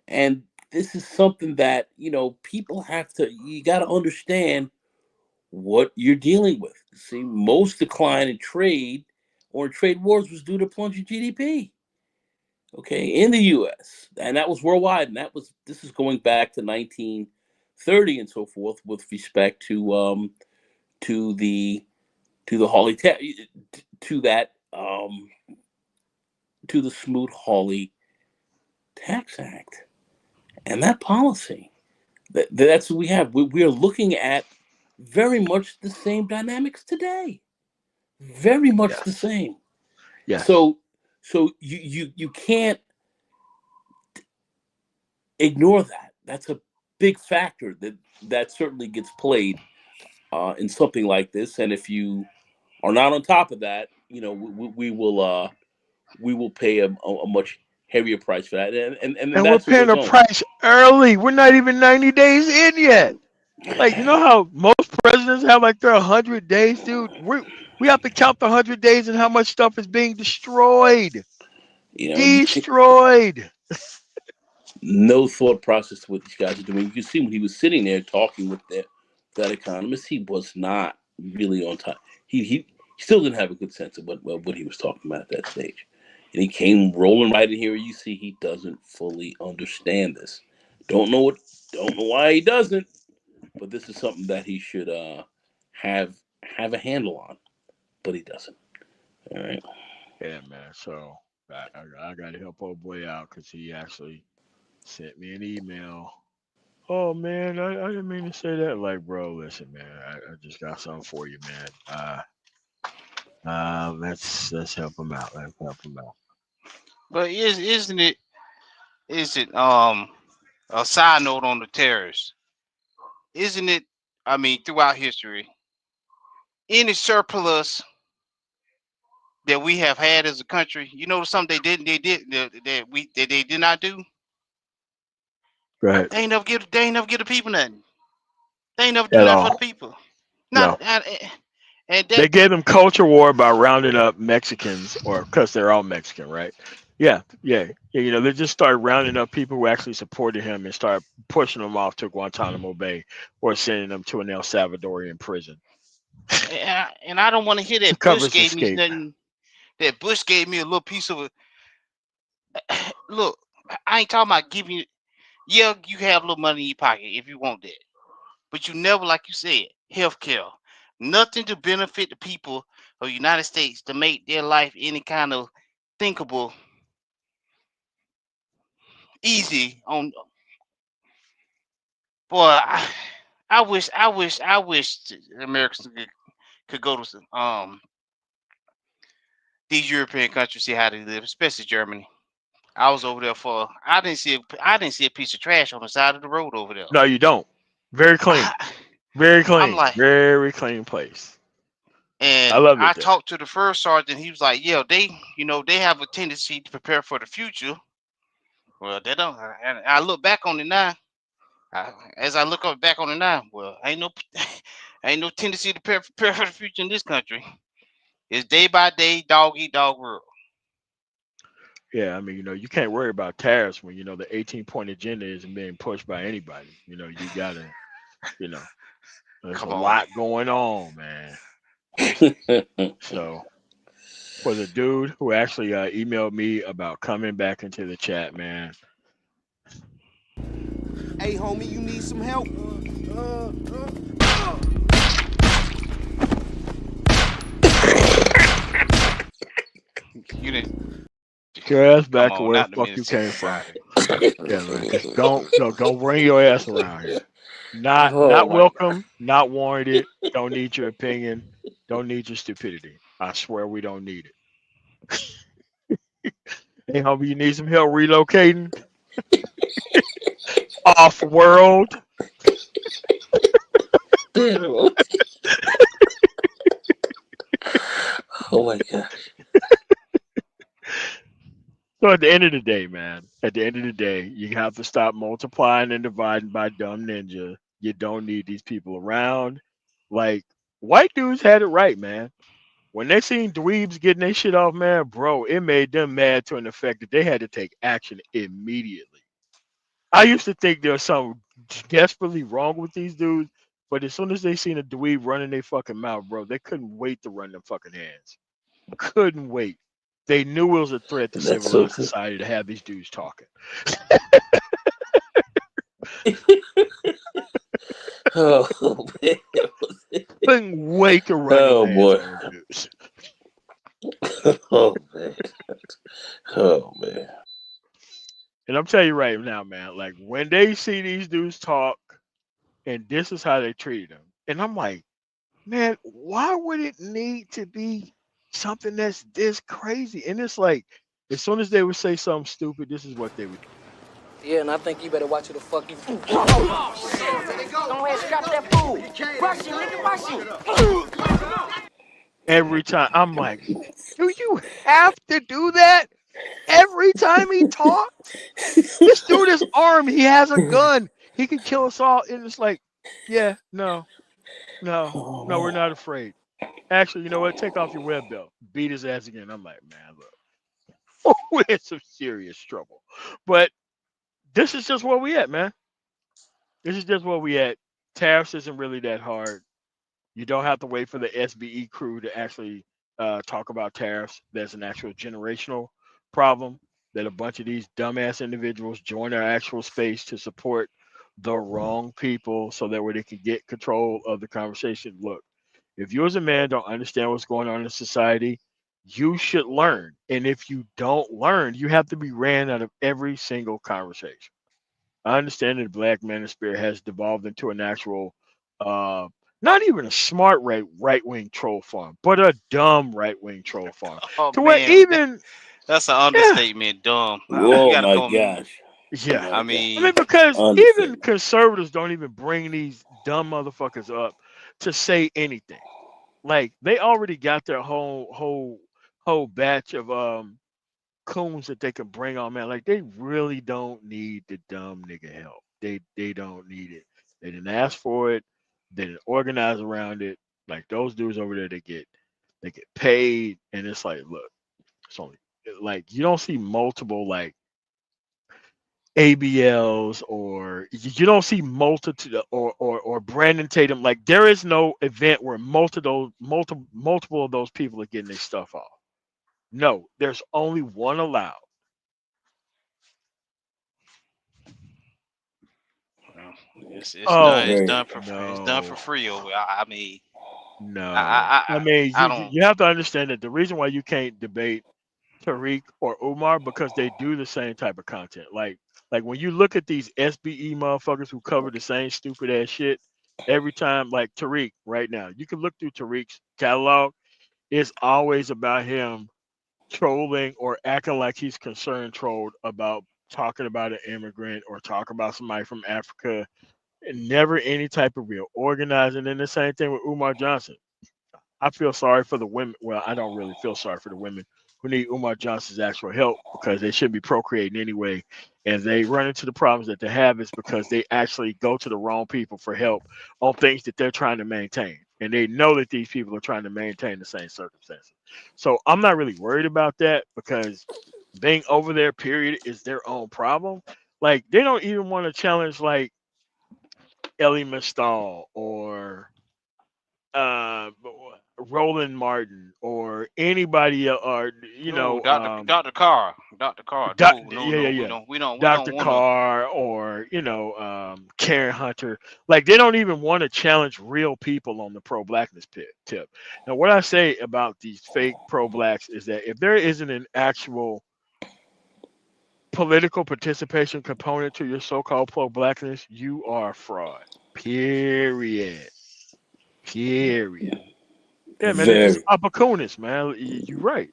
[SPEAKER 2] And this is something that, people have to, you got to understand what you're dealing with. See, most decline in trade or in trade wars was due to plunging GDP. Okay, in the U.S. and that was worldwide, and this is going back to 1930 and so forth with respect to the Hawley to that to the Smoot-Hawley Tax Act and that policy. That's what we have. We are looking at very much the same dynamics today. Very much the same.
[SPEAKER 1] Yeah.
[SPEAKER 2] So you can't ignore that. That's a big factor that certainly gets played in something like this. And if you are not on top of that, we will pay a much heavier price for that. And
[SPEAKER 1] And we're
[SPEAKER 2] that's what
[SPEAKER 1] paying
[SPEAKER 2] we're
[SPEAKER 1] a
[SPEAKER 2] going.
[SPEAKER 1] price early. We're not even 90 days in yet. Like, you know how most presidents have like their 100 days, dude? We have to count the 100 days and how much stuff is being destroyed. Destroyed.
[SPEAKER 2] No thought process to what these guys are doing. You can see when he was sitting there talking with that economist, he was not really on time. He still didn't have a good sense of what he was talking about at that stage. And he came rolling right in here. You see, he doesn't fully understand this. Don't know why he doesn't, but this is something that he should have a handle on, but he doesn't. All right.
[SPEAKER 1] Yeah, man. So I got to help old boy out because he actually sent me an email. Oh man, I didn't mean to say that. Like, bro, listen, man, I just got something for you, man. Let's help him out. Let's help him out.
[SPEAKER 3] But isn't it a side note on the tariffs? Isn't it? I mean, throughout history, any surplus that we have had as a country, you know, something they did not do.
[SPEAKER 1] Right.
[SPEAKER 3] They ain't never give the people nothing. They ain't never do
[SPEAKER 1] At
[SPEAKER 3] nothing for
[SPEAKER 1] all.
[SPEAKER 3] the people.
[SPEAKER 1] No.
[SPEAKER 3] And
[SPEAKER 1] They gave them culture war by rounding up Mexicans, or because they're all Mexican, right? Yeah. You know, they just started rounding up people who actually supported him and started pushing them off to Guantanamo Bay or sending them to an El Salvadorian prison.
[SPEAKER 3] and I don't want to hear that
[SPEAKER 1] Covers
[SPEAKER 3] Bush gave me
[SPEAKER 1] escape.
[SPEAKER 3] nothing. That Bush gave me a little piece of it. Look, I ain't talking about giving you. Yeah, you have a little money in your pocket if you want that, but you never, like you said, healthcare, nothing to benefit the people of the United States to make their life any kind of thinkable easy on. Boy, I wish Americans could go to these European countries, see how they live, especially Germany. I was over there I didn't see a piece of trash on the side of the road over there.
[SPEAKER 1] No, you don't. Very clean. Very clean.
[SPEAKER 3] I'm like,
[SPEAKER 1] very clean place.
[SPEAKER 3] And
[SPEAKER 1] I love it.
[SPEAKER 3] I talked to the first sergeant. He was like, "Yeah, they have a tendency to prepare for the future. Well, they don't." And I look back on it now. As I look back on it now, well, ain't no tendency to prepare for the future in this country. It's day by day, dog eat dog world.
[SPEAKER 1] Yeah, I mean, you can't worry about tariffs when the 18-point agenda isn't being pushed by anybody. You gotta, there's a lot going on, man. So, for the dude who actually emailed me about coming back into the chat, man.
[SPEAKER 11] Hey, homie, you need some help?
[SPEAKER 3] You didn't.
[SPEAKER 1] Your ass back to where the fuck you came from. Yeah, man. Just don't bring your ass around here. Not welcome, not warranted. Don't need your opinion. Don't need your stupidity. I swear we don't need it. Hey, homie, you need some help relocating? Off world.
[SPEAKER 2] Oh my god.
[SPEAKER 1] So at the end of the day, man, you have to stop multiplying and dividing by dumb ninja. You don't need these people around. Like, white dudes had it right, man. When they seen dweebs getting their shit off, man, bro, it made them mad to an effect that they had to take action immediately. I used to think there was something desperately wrong with these dudes, But as soon as they seen a dweeb running their fucking mouth, bro, they couldn't wait to run them fucking hands. Couldn't wait. They knew it was a threat to
[SPEAKER 2] That's so
[SPEAKER 1] civilized
[SPEAKER 2] good.
[SPEAKER 1] society to have these dudes talking.
[SPEAKER 2] Oh man.
[SPEAKER 1] Couldn't wait to run them
[SPEAKER 2] Oh
[SPEAKER 1] hands
[SPEAKER 2] boy.
[SPEAKER 1] on them dudes.
[SPEAKER 2] Oh man. Oh man.
[SPEAKER 1] And I'm telling you right now, man, like when they see these dudes talk and this is how they treat them, and I'm like, man, why would it need to be something that's this crazy? And it's like, as soon as they would say something stupid, this is what they would do.
[SPEAKER 12] Yeah, and I think you better watch who the fuck you. Oh, shit. Go ahead, strap that fool. Rush it, nigga, rush it.
[SPEAKER 1] Every time. I'm like, do you have to do that every time he talks? This dude is armed. He has a gun. He can kill us all. And it's like, yeah, no, we're not afraid. Actually, you know what? Take off your web belt. Beat his ass again. I'm like, man, look, we're in some serious trouble. But this is just where we at, man. This is just where we at. Tariffs isn't really that hard. You don't have to wait for the SBE crew to actually talk about tariffs. There's an actual generational problem that a bunch of these dumbass individuals join our actual space to support the wrong people so that way they can get control of the conversation. Look, if you as a man don't understand what's going on in society, you should learn. And if you don't learn, you have to be ran out of every single conversation. I understand that the Black Manosphere has devolved into an actual, not even a smart right wing troll farm, but a dumb right wing troll farm.
[SPEAKER 3] Oh
[SPEAKER 1] To where
[SPEAKER 3] man,
[SPEAKER 1] even
[SPEAKER 3] that's an
[SPEAKER 1] yeah,
[SPEAKER 3] understatement. Dumb. You
[SPEAKER 2] Oh
[SPEAKER 3] gotta
[SPEAKER 2] my
[SPEAKER 3] call me.
[SPEAKER 2] gosh.
[SPEAKER 1] yeah.
[SPEAKER 3] I
[SPEAKER 1] I
[SPEAKER 3] mean,
[SPEAKER 1] mean, because even
[SPEAKER 2] Understatement.
[SPEAKER 1] conservatives don't even bring these dumb motherfuckers up to say anything. Like they already got their whole batch of coons that they can bring on, man. Like they really don't need the dumb nigga help. They don't need it. They didn't ask for it. They didn't organize around it. Like those dudes over there, they get paid, and it's like, look, it's only like you don't see multiple like ABLs or you don't see multitude or Brandon Tatum. Like there is no event where multiple of those people are getting their stuff off. No, there's only one allowed.
[SPEAKER 3] it's
[SPEAKER 1] Oh
[SPEAKER 3] done.
[SPEAKER 2] Very.
[SPEAKER 3] It's done for
[SPEAKER 1] no,
[SPEAKER 3] free. I mean,
[SPEAKER 1] no. I mean,
[SPEAKER 3] I
[SPEAKER 1] you
[SPEAKER 3] don't.
[SPEAKER 1] you have to understand that the reason why you can't debate Tariq or Umar because they do the same type of content. Like when you look at these SBE motherfuckers who cover the same stupid ass shit every time, like Tariq right now, you can look through Tariq's catalog. It's always about him trolling or acting like he's concerned trolled about talking about an immigrant or talking about somebody from Africa and never any type of real organizing. And the same thing with Umar Johnson. I feel sorry for the women. Well, I don't really feel sorry for the women who need Umar Johnson's actual help because they shouldn't be procreating anyway. And they run into the problems that they have is because they actually go to the wrong people for help on things that they're trying to maintain. And they know that these people are trying to maintain the same circumstances. So I'm not really worried about that because being over there, period, is their own problem. Like they don't even want to challenge like Ellie Mistal or uh Roland Martin or anybody or
[SPEAKER 3] No, Doctor Carr.
[SPEAKER 1] doc,
[SPEAKER 3] No, no,
[SPEAKER 1] yeah yeah
[SPEAKER 3] no.
[SPEAKER 1] yeah
[SPEAKER 3] We don't
[SPEAKER 1] Dr.
[SPEAKER 3] want to.
[SPEAKER 1] Carr or Karen Hunter. Like they don't even want to challenge real people on the pro blackness tip. Now what I say about these fake pro blacks is that if there isn't an actual political participation component to your so-called pro blackness, you are a fraud, period. Yeah, man, they're just
[SPEAKER 2] Very.
[SPEAKER 1] opportunists, man. You're right.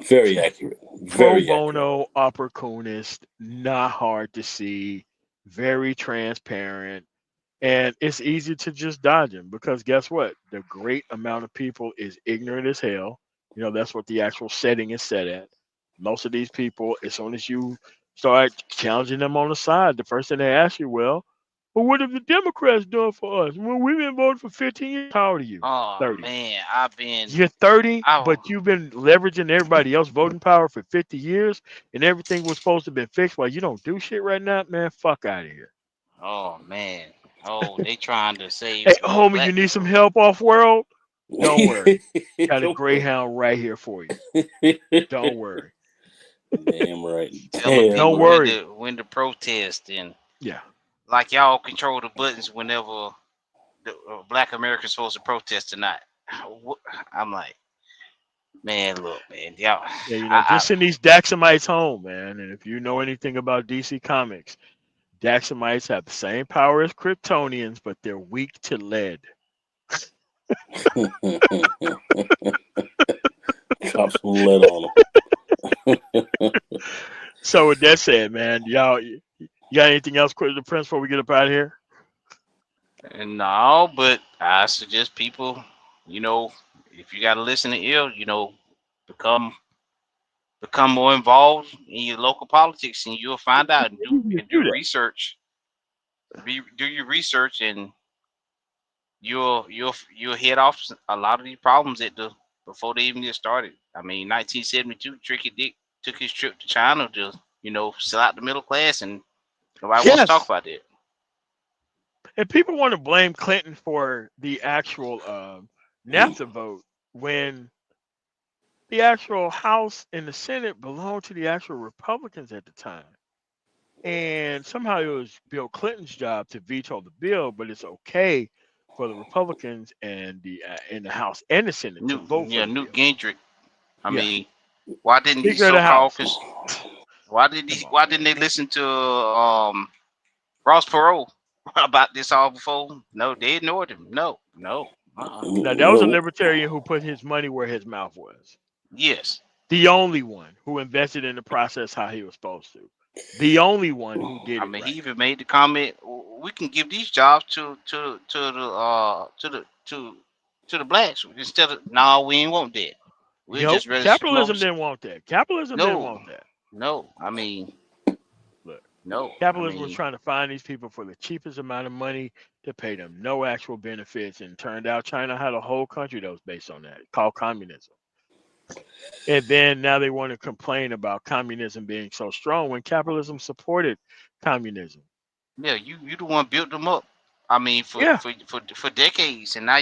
[SPEAKER 2] Very accurate.
[SPEAKER 1] Pro
[SPEAKER 2] Very accurate.
[SPEAKER 1] bono opportunist, not hard to see, very transparent, and it's easy to just dodge him because guess what? The great amount of people is ignorant as hell. That's what the actual setting is set at. Most of these people, as soon as you start challenging them on the side, the first thing they ask you, well, what have the Democrats done for us? Well, we've been voting for 15 years. How old are you?
[SPEAKER 3] Oh
[SPEAKER 1] 30.
[SPEAKER 3] man,
[SPEAKER 1] You're 30,
[SPEAKER 3] I,
[SPEAKER 1] but you've been leveraging everybody else voting power for 50 years, and everything was supposed to be fixed while you don't do shit right now, man. Fuck out of here.
[SPEAKER 3] oh man. Oh, they trying to save
[SPEAKER 1] Hey, homie,
[SPEAKER 3] black
[SPEAKER 1] you need some
[SPEAKER 3] people.
[SPEAKER 1] help off world? Don't worry. Got a
[SPEAKER 2] Don't worry.
[SPEAKER 1] Greyhound right here for you. Don't worry.
[SPEAKER 2] Damn right.
[SPEAKER 3] Telling
[SPEAKER 2] Damn
[SPEAKER 1] Don't
[SPEAKER 3] people
[SPEAKER 1] worry.
[SPEAKER 3] when to protest and
[SPEAKER 1] Yeah.
[SPEAKER 3] like y'all control the buttons whenever the black Americans supposed to protest or not. I'm like, man, look, man, y'all.
[SPEAKER 1] Yeah, you know, just send these Daxamites home, man. And if you know anything about DC Comics, Daxamites have the same power as Kryptonians, but they're weak to lead.
[SPEAKER 2] Drop some lead on them.
[SPEAKER 1] So with that said, man, y'all, you got anything else, quick, the Prince, before we get up out of here?
[SPEAKER 3] No, but I suggest people, you know, if you got to listen to ill, you know, become more involved in your local politics, and you'll find out and do
[SPEAKER 1] Do that.
[SPEAKER 3] research. Do your research, and you'll head off a lot of these problems before they even get started. I mean, 1972, Tricky Dick took his trip to China to, you know, sell out the middle class, and nobody wants to talk
[SPEAKER 1] Yes.
[SPEAKER 3] about that.
[SPEAKER 1] And people want to blame Clinton for the actual NAFTA vote when the actual House and the Senate belonged to the actual Republicans at the time. And somehow it was Bill Clinton's job to veto the bill, but it's okay for the Republicans and the in the House and the Senate to vote for the
[SPEAKER 3] Newt
[SPEAKER 1] bill.
[SPEAKER 3] Gingrich. I
[SPEAKER 1] Yeah.
[SPEAKER 3] mean, why didn't these
[SPEAKER 1] Speaker of the
[SPEAKER 3] so-called
[SPEAKER 1] House.
[SPEAKER 3] why didn't they listen to Ross Perot about this all before? No, they ignored him. No.
[SPEAKER 1] Now that was a libertarian who put his money where his mouth was.
[SPEAKER 3] Yes.
[SPEAKER 1] The only one who invested in the process how he was supposed to. The only one who did
[SPEAKER 3] I
[SPEAKER 1] it
[SPEAKER 3] mean,
[SPEAKER 1] right.
[SPEAKER 3] he even made the comment, we can give these jobs to the blacks instead of no, we ain't want that. We'll
[SPEAKER 1] Nope.
[SPEAKER 3] just register
[SPEAKER 1] Capitalism didn't want that. Capitalism didn't want that.
[SPEAKER 3] No, I mean,
[SPEAKER 1] Look,
[SPEAKER 3] no.
[SPEAKER 1] capitalism was trying to find these people for the cheapest amount of money to pay them no actual benefits, and turned out China had a whole country that was based on that, called communism. And then now they want to complain about communism being so strong when capitalism supported communism.
[SPEAKER 3] Yeah, you the one built them up. I mean, for decades, and now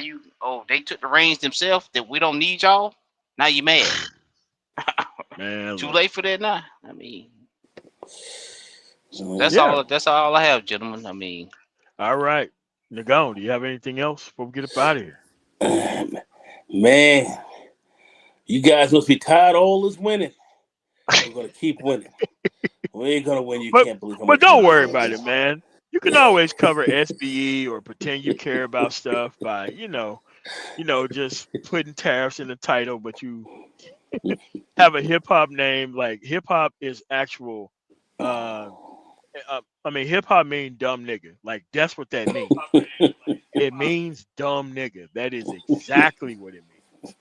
[SPEAKER 3] they took the reins themselves. That we don't need y'all. Now you mad?
[SPEAKER 1] Man,
[SPEAKER 3] Too
[SPEAKER 1] look.
[SPEAKER 3] late for that now. I mean, that's
[SPEAKER 1] Yeah.
[SPEAKER 3] all. That's all I have, gentlemen. I mean,
[SPEAKER 1] All right, Nagone, do you have anything else before we get up out of here?
[SPEAKER 2] Man, you guys must be tired of all this winning. We're gonna keep winning. We ain't gonna win. You can't believe how much.
[SPEAKER 1] But don't worry about it, man. You can always cover SBE or pretend you care about stuff by, just putting tariffs in the title, but you have a hip hop name. Like hip hop is actual. Hip hop means dumb nigga. Like that's what that means. It means dumb nigga. That is exactly what it means.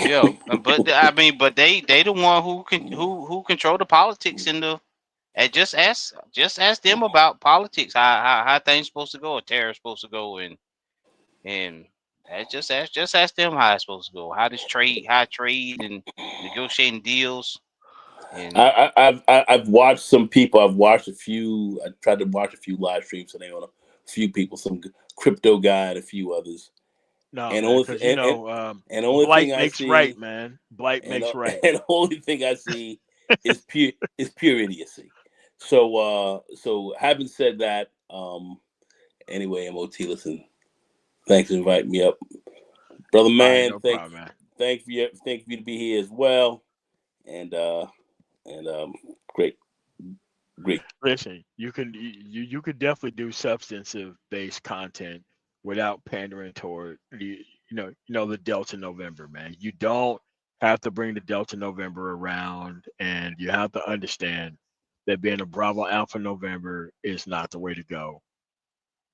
[SPEAKER 3] yeah, but they the one who control the politics in the. And just ask them about politics, how things supposed to go, or tariffs supposed to go, and just ask them how it's supposed to go. How trade and negotiating deals. And
[SPEAKER 2] I've watched some people. I've watched a few. I tried to watch a few live streams today on a few people, some crypto guy and a few others.
[SPEAKER 1] No,
[SPEAKER 2] and
[SPEAKER 1] man,
[SPEAKER 2] only
[SPEAKER 1] because
[SPEAKER 2] only
[SPEAKER 1] Blight
[SPEAKER 2] thing I
[SPEAKER 1] makes
[SPEAKER 2] see,
[SPEAKER 1] right, man. Blight makes right.
[SPEAKER 2] And the only thing I see is pure idiocy. So having said that, anyway, MOT, listen, thanks for inviting me up, brother man.
[SPEAKER 1] No problem, man.
[SPEAKER 2] Thank you to be here as well, and great.
[SPEAKER 1] Listen, you could definitely do substantive based content without pandering toward the Delta November, man. You don't have to bring the Delta November around, and you have to understand that being a Bravo Alpha November is not the way to go.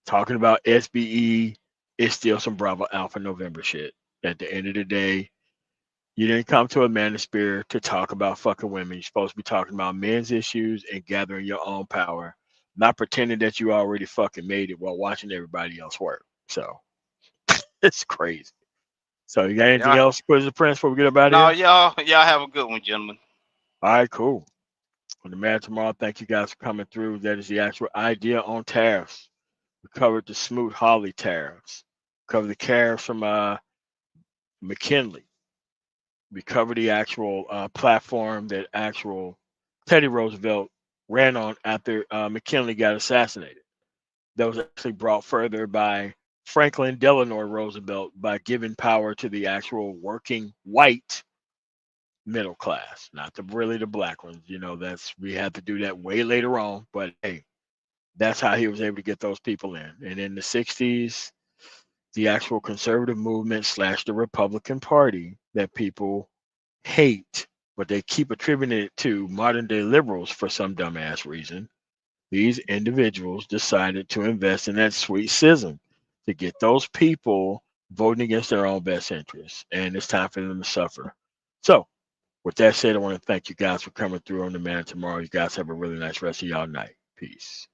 [SPEAKER 1] Talking about SBE is still some Bravo Alpha November shit. At the end of the day, you didn't come to a manosphere to talk about fucking women. You're supposed to be talking about men's issues and gathering your own power, not pretending that you already fucking made it while watching everybody else work. So it's crazy. So you got anything else, Quiz Prince, before we get up out of here?
[SPEAKER 3] No, y'all have a good one, gentlemen.
[SPEAKER 1] All right, cool. On the man tomorrow, thank you guys for coming through. That is the actual idea on tariffs. We covered the Smoot-Hawley tariffs. Covered the tariffs from McKinley. We covered the actual platform that actual Teddy Roosevelt ran on after McKinley got assassinated. That was actually brought further by Franklin Delano Roosevelt by giving power to the actual working white middle class, not really the black ones. You know, we had to do that way later on, but hey, that's how he was able to get those people in. And in the 60s, the actual conservative movement / the Republican Party that people hate, but they keep attributing it to modern day liberals for some dumbass reason. These individuals decided to invest in that sweet schism to get those people voting against their own best interests. And it's time for them to suffer. So, with that said, I want to thank you guys for coming through on the Man Tomorrow. You guys have a really nice rest of y'all night. Peace.